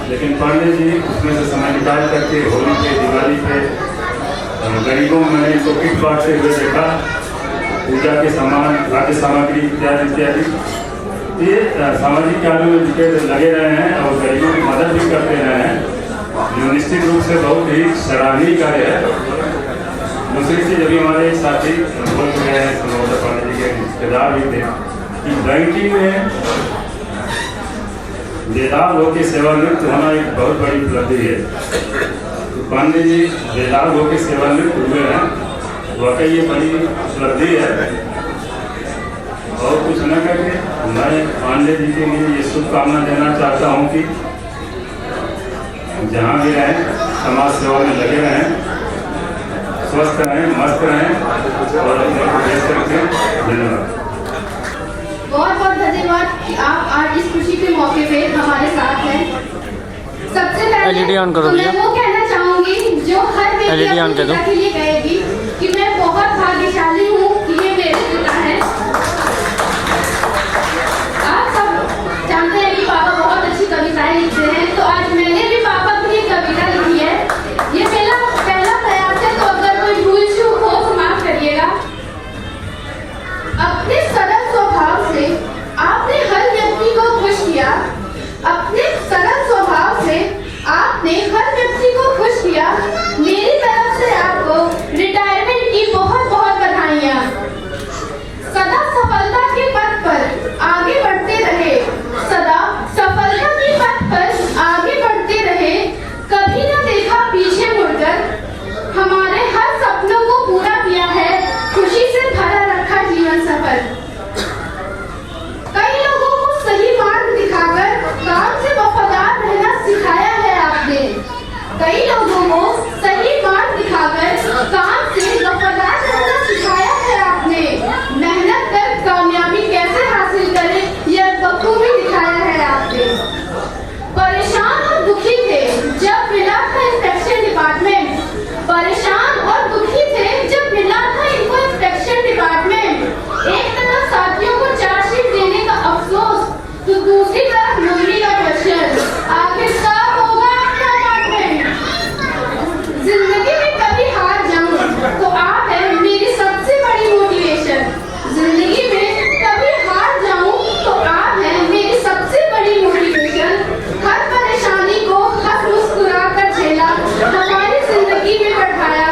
लेकिन पांडे जी उसमें से समय निकाल करके होली पे, दिवाली पे गरीबों में मैंने इनको किट बांटते हुए देखा, पूजा के सामान, खाद्य सामग्री इत्यादि इत्यादि। ये सामाजिक कार्यों में लगे रहे हैं और गरीबों की मदद भी करते रहे हैं, जो निश्चित रूप से बहुत ही सराहनीय कार्य है। दूसरी चीज़ अभी हमारे साथी बोल गए हैं, संभवतः पांडे जी के रिश्तेदार भी थे, कि बैंकिंग में बेदाग होकर सेवानिवृत्त होना एक बहुत बड़ी उपलब्धि है। तो पांडे जी बेदाग होकर सेवानिवृत्त हुए हैं, वाकई ये बड़ी उपलब्धि है। और कुछ न करके मैं पांडे जी के लिए ये शुभकामना देना चाहता हूँ कि जहाँ भी रहें समाज सेवा में लगे रहें, स्वस्थ रहें, मस्त रहें और अपने देश करके। धन्यवाद।
बहुत बहुत धन्यवाद कि आप आज इस खुशी के मौके पे हमारे साथ हैं। सबसे पहले तो मैं वो कहना चाहूँगी जो हर व्यक्ति अपने पिता के लिए कहेगी कि मैं बहुत भाग्यशाली हूँ कि ये मेरे पिता हैं। आप सब जानते हैं कि पापा बहुत अच्छी कविताएं लिखते हैं, तो आज मैंने भी पापा की एक कविता लिखी है। ये मेरा पहला प्रयास है, तो अगर कोई भूल चूक हो तो माफ करिएगा। अपने सरल स्वभाव से आपने हर व्यक्ति को खुश किया। अपने सरल स्वभाव से आपने हर व्यक्ति को खुश किया। मेरी तरफ से आपको रिटायरमेंट की बहुत बहुत बधाइयाँ। सदा सफलता के पथ पर आगे बढ़ते रहे, सदा सफलता के पथ पर आगे बढ़ते रहे। कभी न देखा पीछे मुड़कर, हमारे हर सपनों को पूरा किया है, खुशी से भरा रखा जीवन सफर। कई लोगों को सही मार्ग दिखाकर काम से वफादार रहना सिखाया है आपने। कई लोगों को सही मार्ग दिखाकर काम से वफादार रहना सिखाया है आपने। मेहनत कर कामयाबी कैसे हासिल करें यह बखूबी दिखाया है आपने। परेशान और दुखी थे जब मिला था इंस्पेक्शन डिपार्टमेंट। परेशान और दुखी थे जब मिला था इनको इंस्पेक्शन डिपार्टमेंट। एक तरफ साथियों को चार्जशीट देने का अफसोस, तो दूसरी तरफ मम्मी का प्रेशर, आखिर कब होगा अपना अपार्टमेंट। जिंदगी में कभी हार जाऊं तो आप है मेरी सबसे बड़ी मोटिवेशन। जिंदगी में कभी हार जाऊं तो आप है मेरी सबसे बड़ी मोटिवेशन। हर परेशानी को हंस मुस्कुरा कर झेला, हमारी जिंदगी में बढ़ाया।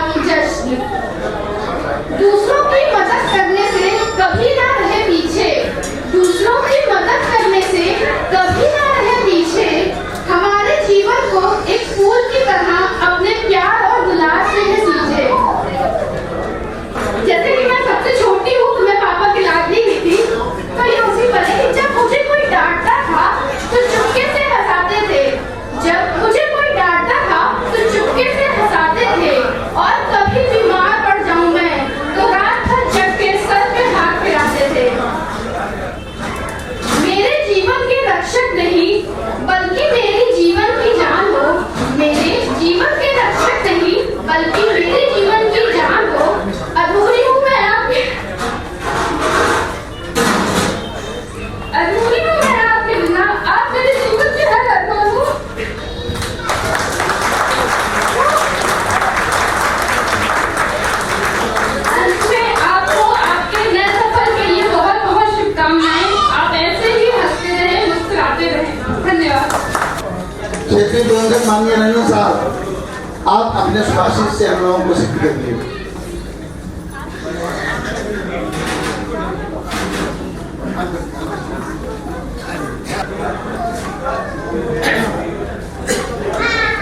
क्षेत्रीय प्रबंधक माननीय रंजन साहब, आप अपने सुभाषित से हम लोगों को सिद्ध करिए।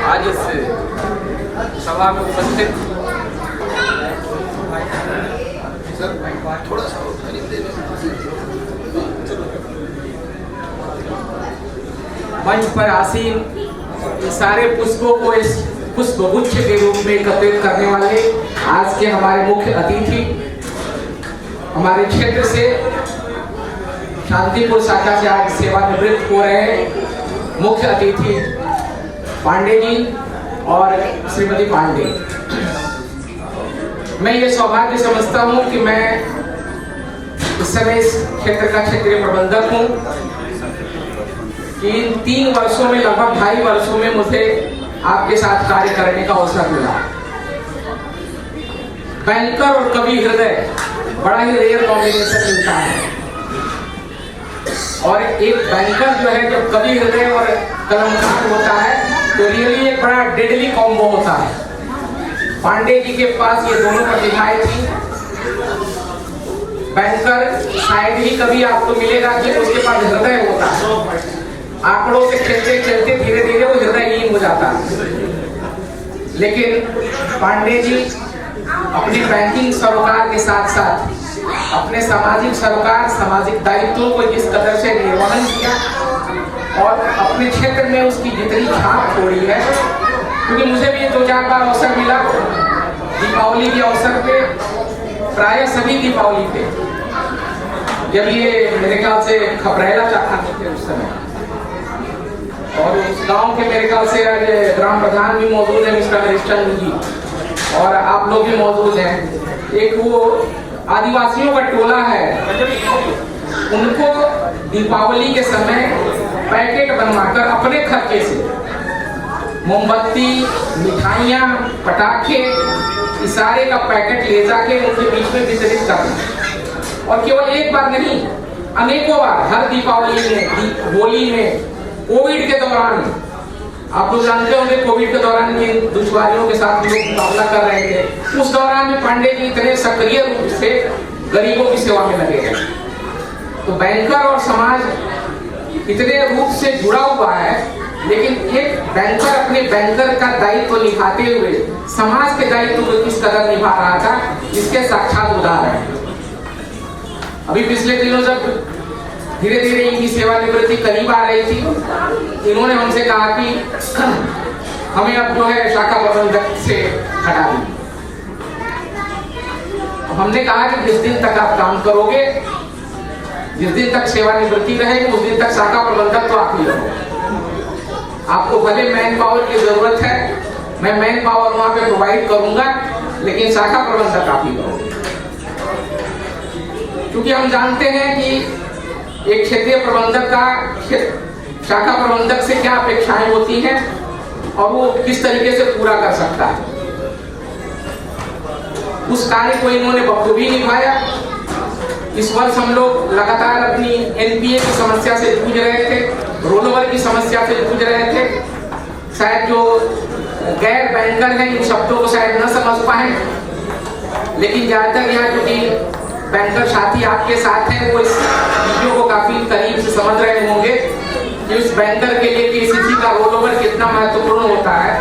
आज इस सभा में उपस्थित
थोड़ा सा
मंच पर आसीन इन सारे पुष्पों को इस पुष्पगुच्छ के रूप में एकत्रित करने वाले आज के हमारे मुख्य अतिथि, हमारे क्षेत्र से शांतिपुर शाखा से आज सेवानिवृत्त हो रहे मुख्य अतिथि पांडे जी और श्रीमती पांडे। मैं ये सौभाग्य समझता हूँ कि मैं इस समय इस क्षेत्र का क्षेत्रीय प्रबंधक हूँ कि इन 3 वर्षों में, लगभग 2.5 वर्षों में मुझे आपके साथ कार्य करने का अवसर मिला। बैंकर और कवि हृदय बड़ा ही रेयर कॉम्बिनेशन मिलता है, और एक बैंकर जो है जब कवि हृदय और कलमकार होता है तो रियली एक बड़ा डेडली कॉम्बो होता है। पांडे जी के पास ये दोनों प्रतिभाएं थी। बैंकर शायद ही कभी आपको मिलेगा कि उसके पास हृदय होता है। आंकड़ों से खेलते खेलते धीरे धीरे वो हृदयहीन हो जाता है। लेकिन पांडे जी अपनी बैंकिंग सरोकार के साथ साथ अपने सामाजिक सरोकार, सामाजिक दायित्वों को जिस कदर से निर्वहन किया और अपने क्षेत्र में उसकी जितनी छाप छोड़ी है, क्योंकि मुझे भी 2-4 बार अवसर मिला दीपावली के अवसर पे, प्राय सभी दीपावली पे, जब ये मेरे ख्याल से खबरेला चाहते थे उस समय, और उस गांव के मेरे ख्याल से आज ग्राम प्रधान भी मौजूद है मिस्टर हरिश्चंद्र जी, और आप लोग भी मौजूद हैं। एक वो आदिवासियों का टोला है, उनको दीपावली के समय पैकेट बनवाकर अपने खर्चे से मोमबत्ती, मिठाइयाँ, पटाखे, इशारे का पैकेट ले जाके उनके बीच में वितरित करना। और केवल एक बार नहीं, अनेकों बार, हर दीपावली में, होली में, कोविड के दौरान, आप लोग जानते होंगे कोविड के दौरान जिन दुश्वारियों के साथ लोग मुकाबला कर रहे थे, उस दौरान में पांडे जी इतने सक्रिय रूप से गरीबों की सेवा में लगे हैं। तो बैंकर और समाज इतने रूप से जुड़ा हुआ है, लेकिन एक बैंकर अपने बैंकर का दायित्व निभाते हुए समाज के दायित्व को किस कदर निभा रहा था, इसके साक्षात उदाहरण। अभी पिछले दिनों जब धीरे धीरे इनकी सेवानिवृत्ति करीब आ रही थी, इन्होंने हमसे कहा कि हमें अब जो है शाखा प्रबंधक से हटा दी। हमने कहा कि जिस दिन तक आप काम करोगे, जिस दिन तक सेवानिवृत्ति रहेगी, उस दिन तक शाखा प्रबंधक तो आप ही रहो। आपको भले मैन पावर की जरूरत है, मैं मैन पावर वहां पे प्रोवाइड करूंगा, लेकिन शाखा प्रबंधक आप ही रहोगे। क्योंकि हम जानते हैं कि एक क्षेत्रीय प्रबंधक का शाखा प्रबंधक से क्या अपेक्षाएं होती हैं और वो किस तरीके से पूरा कर सकता है। उस कार्य को इन्होंने बखूबी निभाया। इस वर्ष हम लोग लगातार अपनी एनपीए की समस्या से जूझ रहे थे, रोलओवर की समस्या से जूझ रहे थे। शायद जो गैर बैंकर हैं इन शब्दों को शायद न समझ पाए, लेकिन ज्यादातर यहाँ क्योंकि बैंकर साथी आपके साथ हैं, वो इस चीजों को काफी करीब से समझ रहे होंगे कि उस बैंकर के लिए केसीसी का रोलओवर कितना महत्वपूर्ण होता है।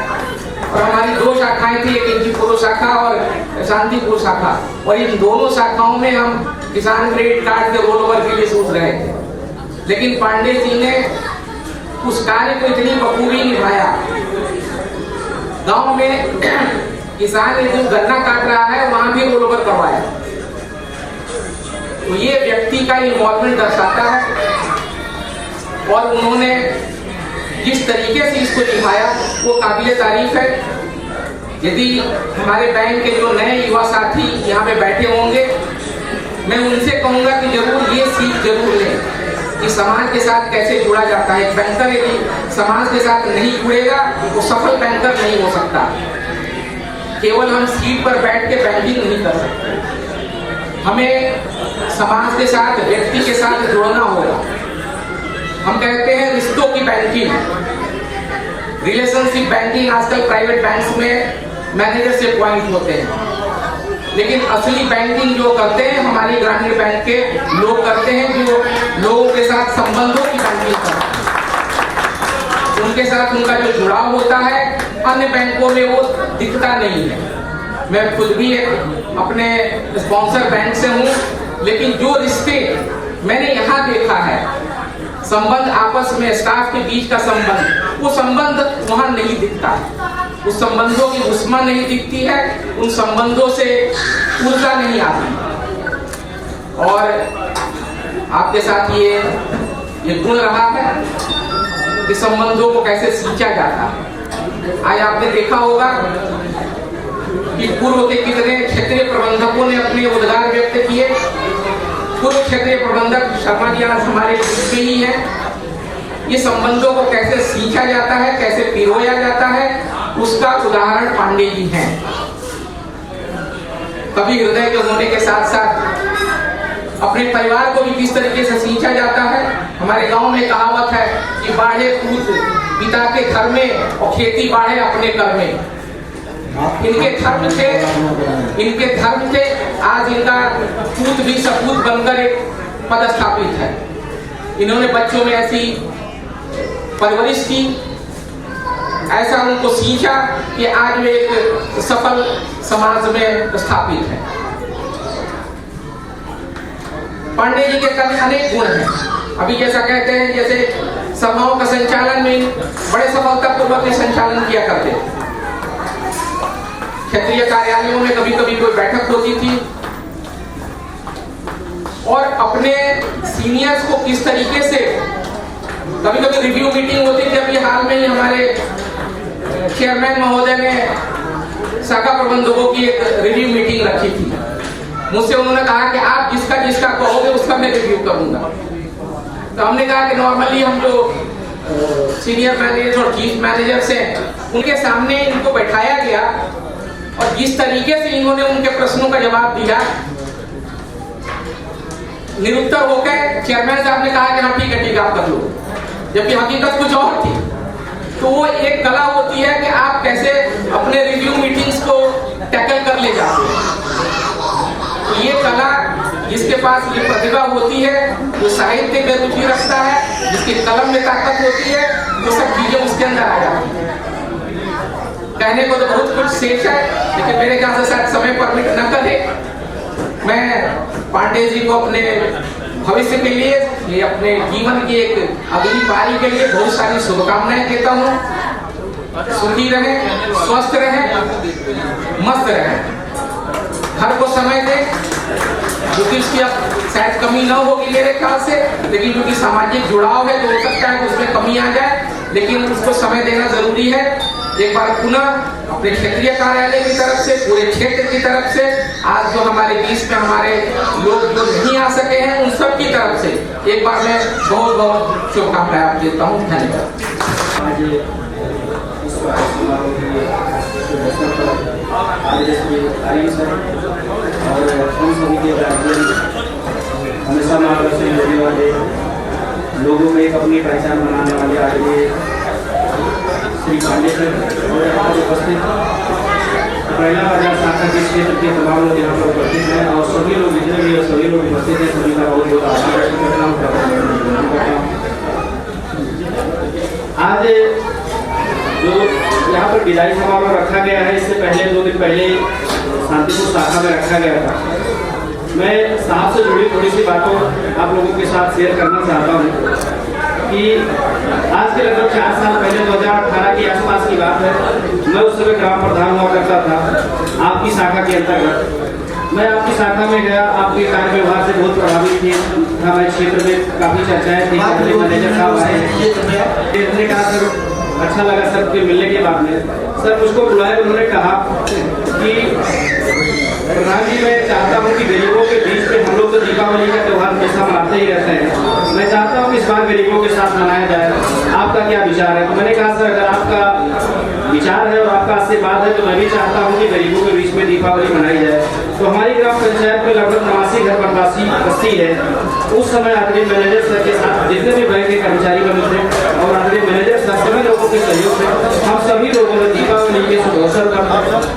और हमारी 2 शाखाएं थी, एक इंजीपुर शाखा और शांतिपुर शाखा, और इन दोनों शाखाओं में हम किसान क्रेडिट कार्ड के रोलओवर के लिए सोच रहे थे। लेकिन पांडे जी ने उस कार्य को इतनी बखूबी निभाया। गांव में किसान जो गन्ना काट रहा है वहां भी रोलओवर करवाया। तो ये व्यक्ति का इन्वॉल्वमेंट दर्शाता है, और उन्होंने जिस तरीके से इसको निभाया वो काबिले तारीफ है। यदि हमारे बैंक के जो नए युवा साथी यहाँ पे बैठे होंगे, मैं उनसे कहूँगा कि जरूर ये सीख जरूर लें कि समाज के साथ कैसे जुड़ा जाता है। एक बैंकर यदि समाज के साथ नहीं जुड़ेगा वो सफल बैंकर नहीं हो सकता। केवल हम सीट पर बैठ के बैंकिंग नहीं कर सकते, हमें समाज के साथ, व्यक्ति के साथ जुड़ना होगा। हम कहते हैं रिश्तों की बैंकिंग। रिलेशनशिप बैंकिंग आजकल प्राइवेट बैंक्स में मैनेजर से अपॉइंट होते हैं, लेकिन असली बैंकिंग जो करते हैं हमारी ग्रामीण बैंक के लोग करते हैं, जो लोगों के साथ संबंधों की बैंकिंग करते हैं। उनके साथ उनका जो जुड़ाव होता है अन्य बैंकों में वो दिखता नहीं है। मैं खुद भी एक अपने स्पॉन्सर बैंक से हूँ, लेकिन जो रिश्ते मैंने यहाँ देखा है, संबंध आपस में स्टाफ के बीच का संबंध, वो संबंध वहाँ नहीं दिखता। उस संबंधों की उष्मा नहीं दिखती है, उन संबंधों से ऊर्जा नहीं आती। और आपके साथ ये गुण रहा है कि संबंधों को कैसे सींचा जाता है। आज आपने देखा होगा कि पूर्व के कितने क्षेत्रीय प्रबंधकों ने अपने उद्गार व्यक्त किए। पूर्व क्षेत्रीय प्रबंधक शर्मा जी आज हमारे बीच में ही हैं। ये संबंधों को कैसे सींचा जाता है, कैसे पिरोया जाता है, उसका उदाहरण पांडे जी हैं। कभी हृदय के होने के साथ साथ अपने परिवार को भी किस तरीके से सींचा जाता है। हमारे गांव में कहावत है कि बाढ़े पूत पिता के घर में और खेती बाढ़े अपने घर में। इनके धर्म थे आज इनका पूत भी सपूत बनकर एक पद स्थापित है। इन्होंने बच्चों में ऐसी परवरिश की, ऐसा उनको सींचा कि आज वे एक सफल समाज में स्थापित है। पांडे जी के कभी अनेक गुण हैं। अभी जैसा कहते हैं, जैसे सभाओं का संचालन में बड़े सफलतापूर्वक संचालन किया करते थे। क्षेत्रीय कार्यालयों में कभी कभी कोई बैठक होती थी और अपने सीनियर्स को किस तरीके से, कभी कभी रिव्यू मीटिंग होती थी। अभी हाल में ही हमारे चेयरमैन महोदय ने शाखा प्रबंधकों की एक रिव्यू मीटिंग रखी थी। मुझसे उन्होंने कहा कि आप जिसका जिसका कहोगे उसका मैं रिव्यू करूंगा। तो हमने कहा कि नॉर्मली हम जो सीनियर मैनेजर और चीफ मैनेजर्स हैं उनके सामने इनको बैठाया गया और जिस तरीके से इन्होंने उनके प्रश्नों का जवाब दिया, निरुत्तर होकर चेयरमैन साहब ने कहा कि हाँ ठीक है आप कर लो, जबकि हकीकत कुछ और थी। तो वो एक कला होती है कि आप कैसे अपने रिव्यू मीटिंग्स को टैकल कर ले जाते हैं। तो ये कला जिसके पास ये प्रतिभा होती है, जो साहित्य में रुचि रखता है, जिसकी कलम में ताकत होती है, वो सब चीजें उसके अंदर आ जाती है। कहने को तो बहुत कुछ शेष है, लेकिन मेरे ख्याल से शायद समय परमिट न करे। मैं पांडे जी को अपने भविष्य के लिए, ये अपने जीवन की एक अगली पारी के लिए बहुत सारी शुभकामनाएं देता हूँ। सुखी रहें, स्वस्थ रहें, मस्त रहें, हर को समय दें। क्योंकि इसकी अब शायद कमी न होगी मेरे ख्याल से, लेकिन क्योंकि सामाजिक जुड़ाव है तो हो सकता है कि उसमें कमी आ जाए, लेकिन उसको समय देना जरूरी है। एक बार पुनः अपने क्षेत्रीय कार्यालय की तरफ से, पूरे क्षेत्र की तरफ से, आज जो हमारे बीच में हमारे लोग जो नहीं आ सके हैं उन सब की तरफ से एक बार मैं बहुत बहुत शुभकामनाएं आप देता हूँ। धन्यवाद।
हमेशा मार्गदर्शन देने वाले, लोगों में एक अपनी पहचान बनाने वाले आज श्री पांडे सर उपस्थित, पहला बाजार शाखा के क्षेत्र के तमाम लोग यहाँ पर उपस्थित हैं और सभी लोग जितने भी सभी लोग उपस्थित हैं, सभी का बहुत बहुत आभार व्यक्त करता हूँ। आज जो यहाँ पर विदाई समारोह रखा गया है, इससे पहले 2 दिन पहले शांतिपुर शाखा में रखा गया था। मैं साहब से जुड़ी थोड़ी सी बातों आप लोगों के साथ शेयर करना चाहता हूँ कि आज के लगभग 4 साल पहले 2018 के आसपास की बात है। मैं उस समय ग्राम प्रधान हुआ करता था आपकी शाखा के अंतर्गत। मैं आपकी शाखा में गया, आपके कार्य व्यवहार से बहुत प्रभावित थी। हमारे क्षेत्र में काफी चर्चाएं थी। मैनेजर साहब आए, कहा सर अच्छा लगा सर के मिलने के बाद में। सर मुझको बुलाए, उन्होंने कहा कि प्रधान जी मैं चाहता हूँ कि गरीबों के बीच में, हम लोग तो दीपावली का त्यौहार हमेशा मनाते ही रहते हैं, मैं चाहता हूँ कि इस बार गरीबों के साथ मनाया जाए, आपका क्या विचार है? तो मैंने कहा सर अगर आपका विचार है और आपका आशीर्वाद है तो मैं भी चाहता हूँ कि गरीबों के बीच में दीपावली मनाई जाए। तो हमारी ग्राम पंचायत में लगभग 89 घर बनवासी बस्ती है। उस समय आदरणीय मैनेजर सर के साथ जितने भी बैंक के कर्मचारी बने थे और आदरणीय मैनेजर सर सभी लोगों के सहयोग से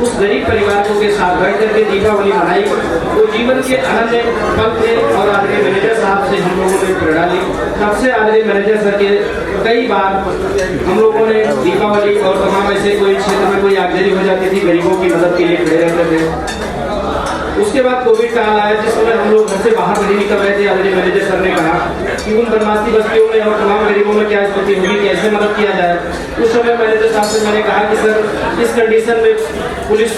उस गरीब परिवार को के साथ बैठ करके दीपावली मनाई। वो जीवन के अनन्य पल थे और आदरणीय मैनेजर साहब से हम लोगों ने प्रेरणा ली। तब से आदरणीय मैनेजर सर के कई बार हम लोगों ने दीपावली और तमाम ऐसे कोई क्षेत्र में कोई आगजनी हो जाती थी, गरीबों की मदद के लिए खड़े रहते थे। उसके बाद कोविड काल आया, जिस समय हम लोग घर से बाहर नहीं निकल रहे थे। आदरणीय मैनेजर सर ने कहा कि उन बदमाशी बस्तियों में और तमाम गरीबों में क्या स्थिति होगी, कैसे मदद किया जाए। उस समय मैनेजर साहब से मैंने कहा कि सर इस कंडीशन में पुलिस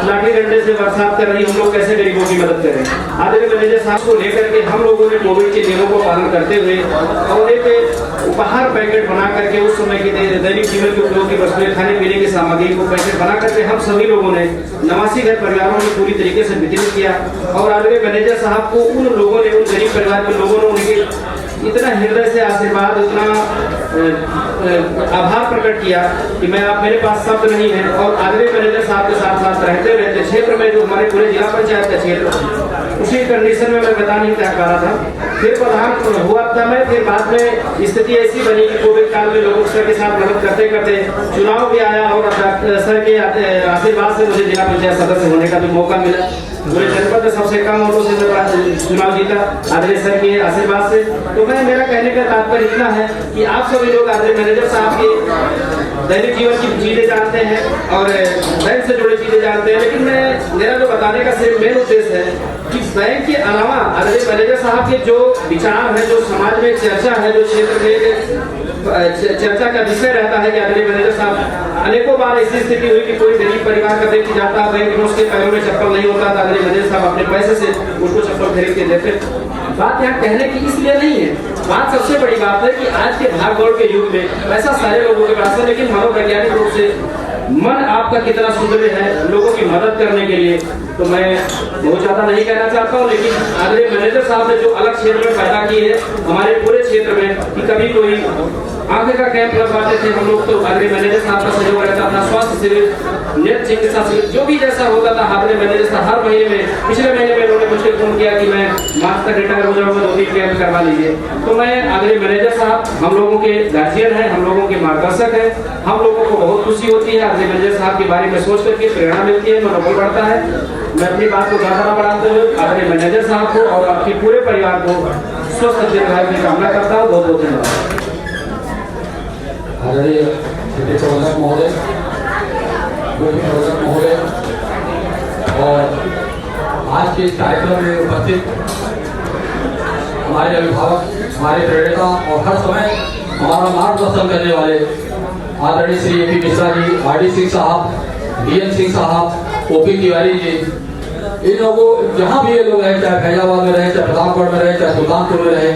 लाठी डंडे से बरसात कर रही, हम लोग कैसे गरीबों की मदद करें। आदरणीय मैनेजर साहब को लेकर के हम लोगों ने कोविड के नियमों को पालन करते हुए और एक उपहार पैकेट बना करके उस समय के दैनिक जीवन के उपयोग की वस्तुएं, खाने पीने की सामग्री को पैकेट बना करके हम सभी लोगों ने 89 घर परिवारों में पूरी तरीके से वितरित किया। और आदरणीय मैनेजर साहब को उन लोगों ने, उन गरीब परिवार के लोगों ने उनके इतना हृदय से आशीर्वाद, इतना आभार प्रकट किया कि मैं आप मेरे पास शब्द नहीं है। और आदरणीय मैनेजर साहब के साथ साथ रहते क्षेत्र में जो हमारे पूरे जिला पंचायत का क्षेत्र, उसी कंडीशन में मैं बता नहीं पा रहा था। फिर प्रधान हुआ था मैं, फिर बाद में स्थिति ऐसी बनी कि कोविड काल में लोगों सर के साथ मदद करते करते चुनाव भी आया और सर के आशीर्वाद से मुझे जिला पंचायत सदस्य होने का भी मौका मिला। पूरे जनपद में सबसे कम वोटों से चुनाव जीता आदरणीय सर के आशीर्वाद से। तो मैं, मेरा कहने का तात्पर्य इतना है कि आप सभी लोग आदरणीय मैनेजर साहब के दैनिक जीवन की चीजें जानते हैं और बैंक से जुड़ी चीजें जानते हैं, लेकिन मेरा जो बताने का सिर्फ मेन उद्देश्य है कि बैंक के अलावा आदरणीय मैनेजर साहब के जो विचार है, जो समाज में चर्चा है, जो क्षेत्र में चर्चा का विषय रहता है कि आदरणीय मैनेजर साहब अनेकों बार ऐसी स्थिति हुई कि कोई गरीब परिवार का व्यक्ति जाता, बैंक में उसके पैरों में चप्पल नहीं होता, आदरणीय मैनेजर साहब अपने पैसे से उसको चप्पल खरीद के देते। बात यहाँ कहने की इसलिए नहीं है, बात सबसे बड़ी बात है कि आज के भागदौड़ के युग में पैसा सारे लोगों के पास है, लेकिन मनोवैज्ञानिक रूप से मन आपका कितना सुदृढ़ है लोगों की मदद करने के लिए, तो मैं बहुत ज्यादा नहीं कहना चाहता हूँ। लेकिन आदरणीय मैनेजर साहब ने जो अलग क्षेत्र में पैदा की है हमारे पूरे क्षेत्र में कि कभी कोई आंखें का कैंप लगवाते थे हम लोग, तो आदरणीय मैनेजर साहब का सहयोग रहता, अपना स्वास्थ्य शिविर, नेत्र चिकित्सा शिविर, जो भी जैसा होता था आदरणीय मैनेजर साहब हर महीने में, पिछले महीने में उन्होंने मुझे फोन किया कि मैं मार्च तक रिटायर हो जाऊंगा, 2-3 कैंप करवा लीजिए। तो मैं आदरणीय मैनेजर साहब हम लोगों के गार्जियन है, हम लोगों के मार्गदर्शक है, हम लोगों को बहुत खुशी होती है आदरणीय मैनेजर साहब के बारे में सोच करके प्रेरणा मिलती है, मनोबल बढ़ता है। मैं अपनी बात को ज्यादा बढ़ाते हुए आदरणीय मैनेजर साहब को और आपके पूरे परिवार को स्वस्थ दीर्घायु की कामना करता हूँ। बहुत बहुत धन्यवाद।
आदरणीय प्रबंधक महोदय, प्रबंधक महोदय और आज के इस कार्यक्रम में उपस्थित हमारे अभिभावक, हमारे प्रेरणा और हर समय हमारा मार्गदर्शन करने वाले आदरणीय श्री ए.पी. मिश्रा जी, आर.डी. सिंह साहब, डी.एन. सिंह साहब, ओ.पी. तिवारी जी, इन लोगों जहाँ भी ये लोग रहे, चाहे फैजाबाद में रहे, चाहे प्रतापगढ़ में रहे, चाहे सुल्तानपुर में रहे,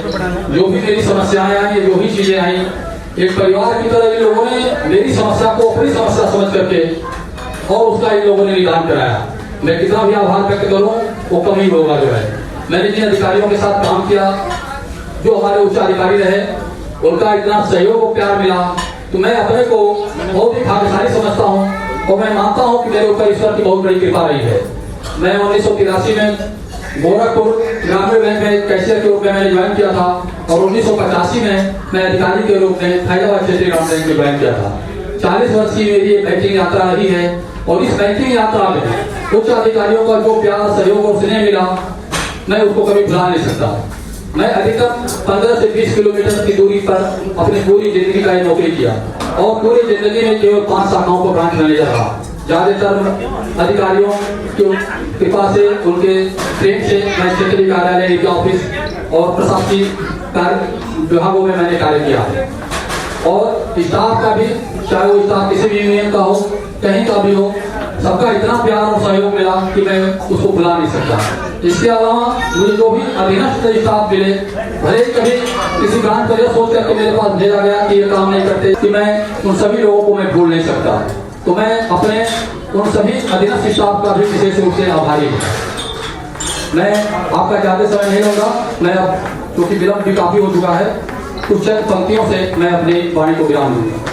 जो भी मेरी समस्याएं आई, जो भी चीजें आई, एक परिवार की तरह इन लोगों ने मेरी समस्या को अपनी समस्या समझ करके और उसका इन लोगों ने निदान कराया। मैं कितना भी आभार व्यक्त करूं वो कम ही होगा। जो है मैंने जिन अधिकारियों के साथ काम किया, जो हमारे उच्च अधिकारी रहे, उनका इतना सहयोग और प्यार मिला, तो मैं अपने को बहुत ही भाग्यशाली समझता हूँ और मैं मानता हूँ कि मेरे ऊपर ईश्वर की बहुत बड़ी कृपा रही है। मैं 1983 में गोरखपुर ग्रामीण बैंक में कैशियर के रूप में मैंने ज्वाइन किया था और 1985 में मैं अधिकारी के रूप में फैजाबाद क्षेत्रीय ग्रामीण बैंक में ज्वाइन किया था। 40 वर्ष की मेरी बैंकिंग यात्रा रही है और इस बैंकिंग यात्रा में उच्च अधिकारियों का जो प्यार, सहयोग और स्नेह मिला, मैं उसको कभी भुला नहीं सकता। मैं अधिकतम 15 से 20 किलोमीटर की दूरी पर अपनी पूरी जिंदगी का नौकरी किया और पूरी जिंदगी में केवल 5 शाखाओं पर ब्रांच मैनेजर रहा। ज्यादातर अधिकारियों की कृपा से, उनके प्रेम से मैं क्षेत्रीय कार्यालय, ऑफिस और प्रशासनिक कार्य विभागों में मैंने कार्य किया और स्टाफ का भी, चाहे वो स्टाफ किसी भी यूनियन का हो, कहीं का भी हो, सबका इतना प्यार और सहयोग मिला कि मैं उसको भुला नहीं सकता। इसके अलावा मुझे जो भी अधीनस्थ स्टाफ मिले, भले ही कभी किसी ब्रांच पर यह सोच करके मेरे पास भेजा गया कि ये काम नहीं करते, कि मैं उन सभी लोगों को मैं भूल नहीं सकता। तो मैं अपने उन सभी अधीनस्थ स्टाफ का भी विशेष रूप से आभारी हूँ। मैं आपका ज्यादा समय नहीं लूंगा, मैं अब क्योंकि विलंब भी काफी हो चुका है, कुछ चंद पंक्तियों से मैं अपनी वाणी को विराम दूंगा।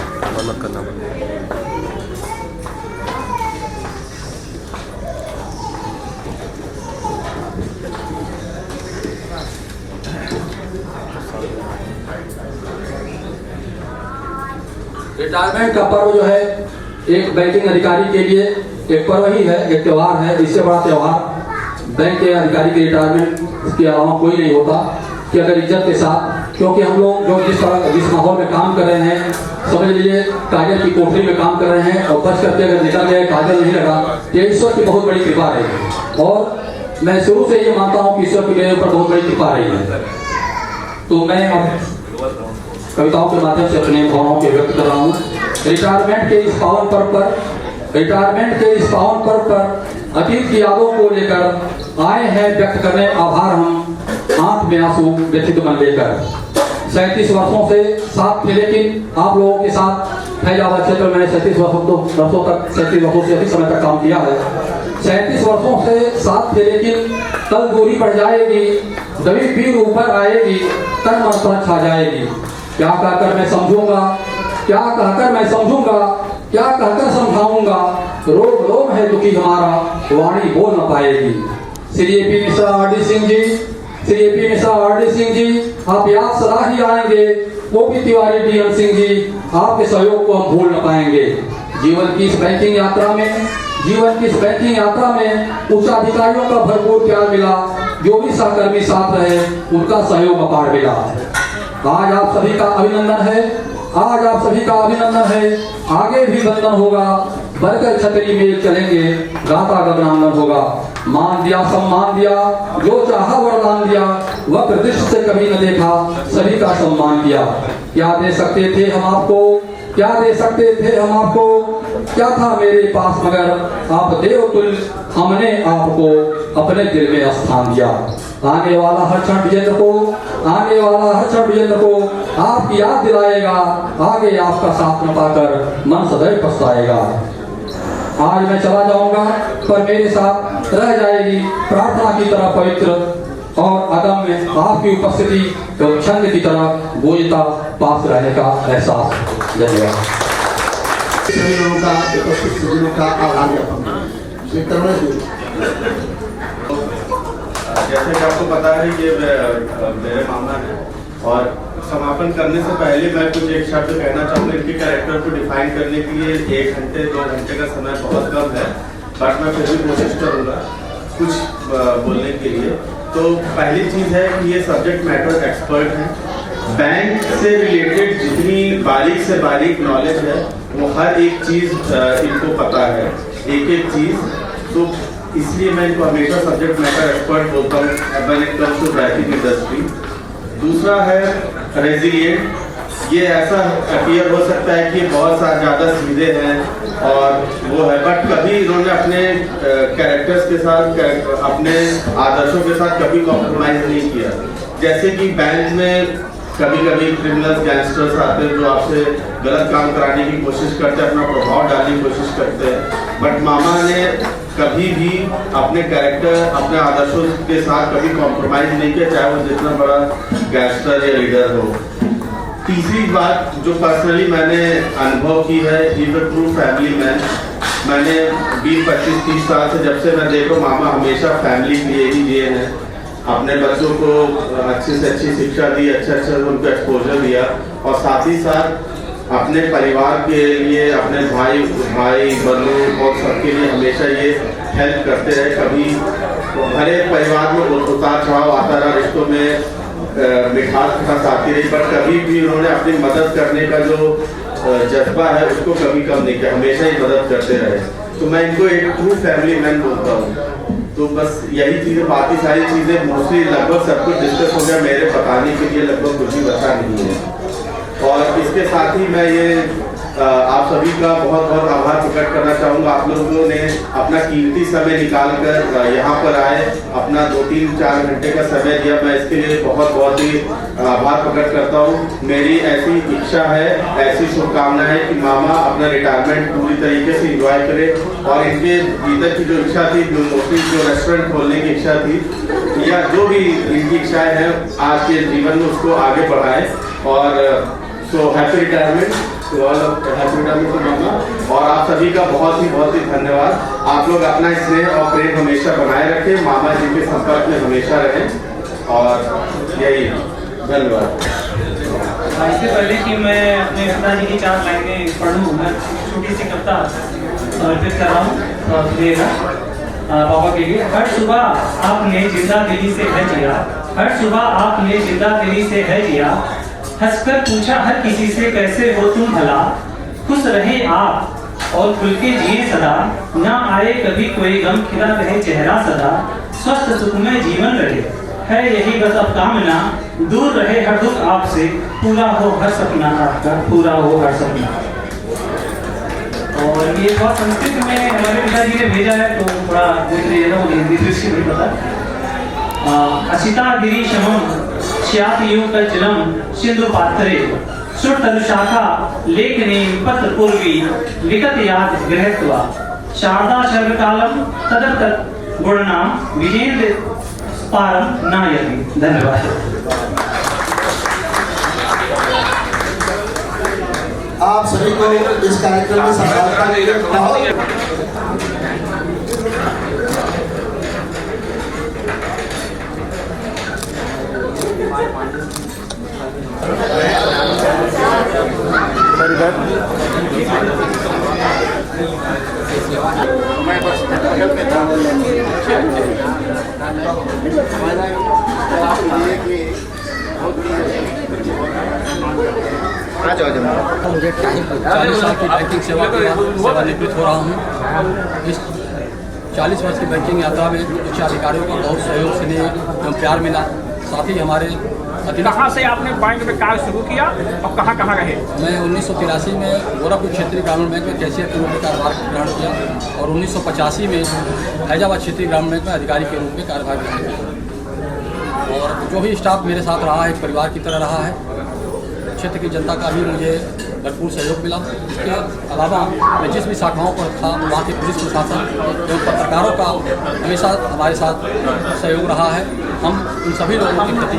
रिटायरमेंट का पर्व जो है एक बैंकिंग अधिकारी के लिए एक पर्व ही है, एक त्यौहार है। इससे बड़ा त्यौहार बैंक के अधिकारी के रिटायरमेंट के अलावा कोई नहीं होता कि अगर इज्जत के साथ, क्योंकि हम लोग जो जिस माहौल में काम कर रहे हैं, समझ लीजिए काजल की कोठरी में काम कर रहे हैं और बच करके अगर निकल गए, काजल नहीं लगा, ये ईश्वर की बहुत बड़ी कृपा है। और मैं शुरू से ये मानता हूँ कि ईश्वर की मेरे ऊपर बहुत बड़ी कृपा रही है। तो मैं अब कविताओं के माध्यम से अपने भावनाओं को व्यक्त कर रहा हूँ। रिटायरमेंट के इस पावन पर्व पर अतीत की यादों को लेकर आए हैं व्यक्त करने आभार हम, आंख में आंसू व्यथित मन लेकर। 37 वर्षों से साथ थे, लेकिन आप लोगों के साथ फैजाबाद क्षेत्र में मैंने 37 वर्षों से अधिक समय तक काम किया है। 37 वर्षों से साथ थे, लेकिन कल दूरी बढ़ जाएगी, दबी पीर ऊपर आएगी, तन मन पर छा जाएगी। क्या कहकर मैं समझूंगा, क्या कहकर समझाऊंगा, रोम रोम है दुखी हमारा, वाणी बोल न पाएगी। श्री ए.पी. मिश्रा आर.डी. सिंह जी, आप याद सदा ही आएंगे। O P Tiwari, D N. सिंह जी, आपके सहयोग को हम भूल न पाएंगे। जीवन की इस बैंकिंग यात्रा में उच्च अधिकारियों का भरपूर प्यार मिला। जो भी सहकर्मी साथ रहे, उनका सहयोग अपार मिला। आज आप सभी का अभिनंदन है, आगे भी बंधन होगा, बढ़कर छतरी में चलेंगे, गाता गगनांगन होगा। मान दिया, सम्मान दिया, जो चाहा वरदान दिया, वह प्रतिष्ठ से कभी न देखा, सभी का सम्मान किया। क्या दे सकते थे हम आपको, क्या था मेरे पास मगर आप देवतुल्य, हमने आपको अपने दिल में स्थान दिया। आने वाला हर क्षण विजेंद्र को आपकी याद दिलाएगा, आगे आपका साथ न पाकर मन सदैव पछताएगा। आज मैं चला जाऊंगा, पर मेरे साथ रह जाएगी प्रार्थना की तरह पवित्र और अदम्य आपकी उपस्थिति छंद की तरह गूंजता पास रहने का एहसास। धन्यवाद।
सभी लोगों का, उपस्थित सज्जनों का आभार ज्ञापन।
जैसे कि आपको पता है ये मेरे मामा है, और समापन करने से पहले मैं कुछ एक शब्द कहना चाहूँगा। इनके कैरेक्टर को डिफाइन करने के लिए 1 घंटे 2 घंटे का समय बहुत कम है, बट मैं फिर भी कोशिश करूँगा कुछ बोलने के लिए। तो पहली चीज़ है कि ये सब्जेक्ट मैटर एक्सपर्ट हैं। बैंक से रिलेटेड जितनी बारीक से बारीक नॉलेज है, वो हर एक चीज़ इनको पता है, एक चीज़। तो इसलिए मैं इनको हमेशा सब्जेक्ट मैटर एक्सपर्ट बोलता हूँ when it comes to banking industry. दूसरा है रेजिलिएंट। ये ऐसा अपीयर हो सकता है कि बहुत ज़्यादा सीधे हैं और वो है, बट कभी इन्होंने अपने कैरेक्टर्स के साथ, अपने आदर्शों के साथ कभी कॉम्प्रोमाइज़ नहीं किया। जैसे कि बैंक में कभी कभी क्रिमिनल्स, गैंगस्टर्स आते हैं जो आपसे गलत काम कराने की कोशिश करते हैं, अपना प्रभाव डालने की कोशिश करते हैं, बट मामा ने कभी भी अपने कैरेक्टर, अपने आदर्शों के साथ कभी कॉम्प्रोमाइज़ नहीं किया, चाहे वो जितना बड़ा गैंगस्टर या लीडर हो। तीसरी बात जो पर्सनली मैंने अनुभव की है, is a true family man. मैंने 20-25-30 साल से जब से मैं देखो, मामा हमेशा फैमिली के लिए ही जिए हैं। अपने बच्चों को अच्छी से अच्छी शिक्षा दी, अच्छा उनको एक्सपोजर दिया, और साथ ही साथ अपने परिवार के लिए, अपने भाई बंधु और सबके लिए हमेशा ये हेल्प करते रहे। कभी हर एक परिवार में उतार चढ़ाव आता रहा, रिश्तों में मिठास आती रही, पर कभी भी उन्होंने अपनी मदद करने का जो जज्बा है उसको कभी कम नहीं किया, हमेशा ही मदद करते रहे। तो मैं इनको एक ट्रू फैमिली मैन बोलता हूँ। तो बस यही चीज़ें, बाकी सारी चीज़ें मोस्टली लगभग सब कुछ डिस्कस हो गया, मेरे बताने के लिए लगभग कुछ ही बचा नहीं है। और इसके साथ ही मैं ये आप सभी का बहुत बहुत आभार प्रकट करना चाहूँगा। आप लोगों ने अपना कीमती समय निकाल कर यहाँ पर आए, अपना 2-3-4 घंटे का समय दिया, मैं इसके लिए बहुत बहुत ही आभार प्रकट करता हूँ। मेरी ऐसी इच्छा है, ऐसी शुभकामना है कि मामा अपना रिटायरमेंट पूरी तरीके से इंजॉय करें, और इनके भीतर की जो इच्छा थी, जो मोस्टली जो रेस्टोरेंट खोलने की इच्छा थी, या जो भी इनकी इच्छाएँ हैं आज के जीवन में, उसको आगे बढ़ाएँ। और so happy retirement to all, happy retirement to मामा। और आप सभी का बहुत ही धन्यवाद। आप लोग अपना स्नेह और प्रेम हमेशा बनाए रखें, मामा जी के संपर्क में हमेशा रहें, और यही धन्यवाद।
इससे पहले कि मैं अपने पिताजी की 4 लाइनें पढ़ूँ, छोटी सी कविता अर्पित कर रहा हूँ पापा के लिए। हर सुबह आपने जिंदा दिली से है जिया, हर सुबह आपने जिंदा दिली से है जिया, हंसकर पूछा हर किसी से कैसे हो तुम भला, खुश रहे आप और खुल के जिए सदा, ना आए कभी कोई गम, खिला रहे चेहरा सदा, स्वस्थ सुखमय जीवन रहे, है यही बस अब कामना, दूर रहे हर दुख आपसे, पूरा हो हर सपना आपका, पूरा हो हर सपना। और ये बहुत संस्कृत में हमारे पिताजी ने भेजा है, तो थोड़ा देख लीजिएगा, मुझे हिंदी दृष्टि नहीं पता। असिता गिरीशमम श्यात योग जलम सिंधु पात्रे, सुरतल शाखा लेखनी पत्र पूर्वी, विगत याद गृहत्वा, शारदा शर्व कालम तदर्थ गुणनाम, विजेंद्र पारम नायति। धन्यवाद।
आप सभी को इस कार्यक्रम में सफलता मिले।
मुझे 40 साल की बैंकिंग सेवानिवृत्त हो रहा हूँ। इस 40 वर्ष की बैंकिंग यात्रा में उच्च अधिकारियों का बहुत सहयोग स्नेह एवं प्यार मिला। साथ ही हमारे
कहाँ से आपने बैंक में कार्य शुरू किया और कहाँ कहाँ रहे?
मैं 1983 में गोरखपुर क्षेत्रीय ग्रामीण बैंक में कैशियर के रूप में कार्यभार ग्रहण किया और 1985 में फैजाबाद क्षेत्रीय ग्रामीण बैंक में अधिकारी के रूप में कार्यभार ग्रहण किया। और जो भी स्टाफ मेरे साथ रहा है एक परिवार की तरह रहा है। क्षेत्र की जनता का भी मुझे भरपूर सहयोग मिला। इसके अलावा मैं जिस भी शाखाओं पर था वहाँ के पुलिस प्रशासन एवं पत्रकारों का हमेशा हमारे साथ सहयोग रहा है। हम उन सभी लोगों के प्रति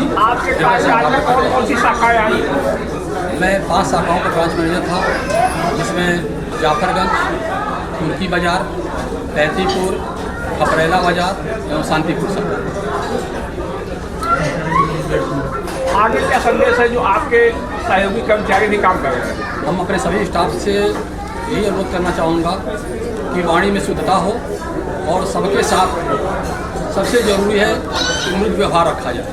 कौन सी शाखाएं आई?
मैं 5 शाखाओं का ब्रांच मैनेजर था, जिसमें जाफरगंज, तुर्की बाजार, तहसीपुर, खपरेला बाजार एवं शांतिपुर शाखा।
आगे क्या संदेश है जो आपके सहयोगी कर्मचारी भी काम कर रहे हैं?
हम अपने सभी स्टाफ से यही अनुरोध करना चाहूँगा कि वाणी में शुद्धता हो और सबके साथ सबसे ज़रूरी है कि मृदु व्यवहार रखा जाए।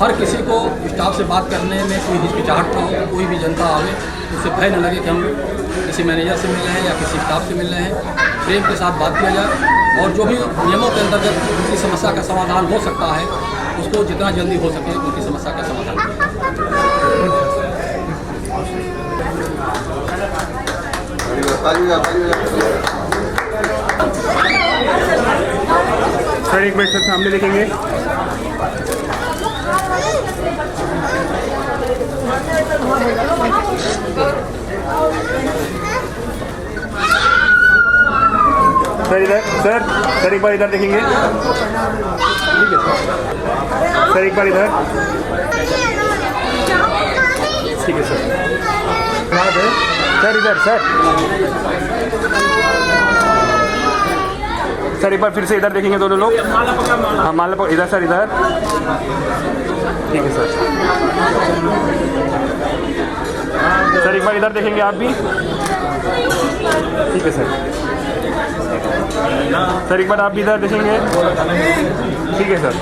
हर किसी को स्टाफ से बात करने में कोई हिचकिचाहट ना हो। कोई भी जनता आवे उससे भय न लगे कि हम किसी मैनेजर से मिल रहे हैं या किसी स्टाफ से मिल रहे हैं। प्रेम के साथ बात किया जाए और जो भी नियमों के अंतर्गत उनकी समस्या का समाधान हो सकता है उसको जितना जल्दी हो सके उनकी समस्या का समाधान किया।
सर एक मिनट, सर सामने देखेंगे। सर इधर, सर एक बार इधर देखेंगे। ठीक है सर, एक बार इधर। ठीक है सर, सर इधर, सर एक बार फिर से इधर देखेंगे दोनों लोग। हाँ माला इधर सर, इधर। ठीक है सर, सर एक बार इधर देखेंगे आप भी। ठीक है सर एक बार आप भी इधर देखेंगे। ठीक है सर,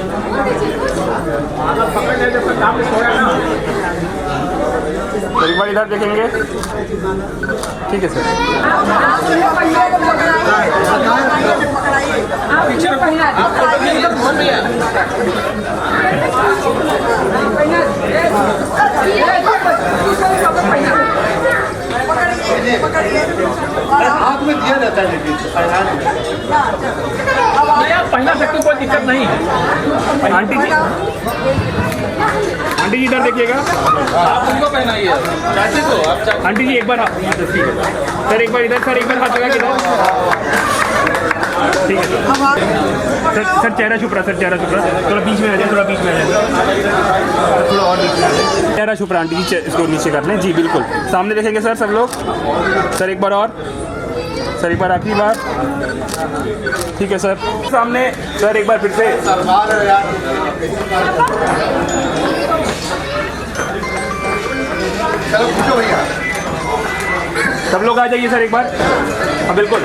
एक बार इधर देखेंगे। ठीक है सर,
हाथ में दिया जाता है
पहना सकते कोई दिक्कत नहीं है। आंटी जी इधर देखिएगा।
आप उनको पहनाइए चाची को। आप
आंटी जी एक बार सर एक बार इधर, सर एक बार हाथ लगा के इधर। ठीक है सर, सर चेहरा छुप रहा, सर चेहरा छुप रहा। थोड़ा बीच में आ जाए, थोड़ा बीच में आ जाए, थोड़ा और बीच में आ जाए। चेहरा छुप रहा आंटी जी, इसको नीचे कर लें। जी बिल्कुल, सामने देखेंगे सर सब लोग। सर एक बार और, सर एक बार आखिरी बार। ठीक है सर, सामने सर एक बार फिर से।
चलो पूछो भैया।
सब लोग आ जाइए सर एक बार। हाँ बिल्कुल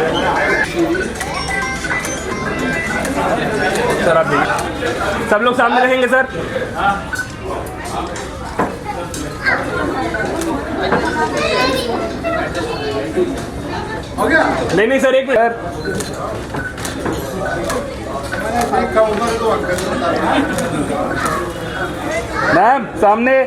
सर, आप देखिए सब लोग सामने रहेंगे सर।
हो गया?
नहीं सर, एक मिनट मैम सामने।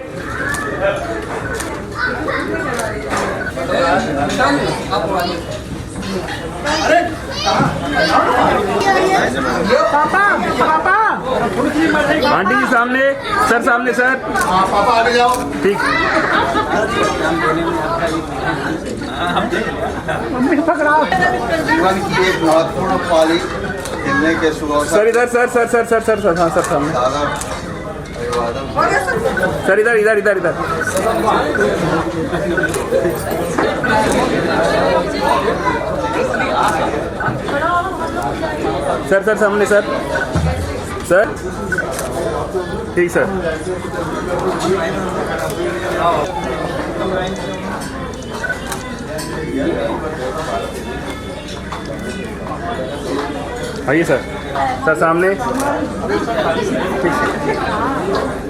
आंटी जी सामने, सर सामने सर।
हाँ पापा आगे जाओ।
ठीक।
जीवन की एक महत्वपूर्ण पाली खेलने के शुरू।
सर इधर sir sir sir sir sir sir हाँ सर सामने सर, इधर इधर इधर इधर। सर सर सामने सर सर। ठीक सर। आइए सर, सर सामने। ठीक।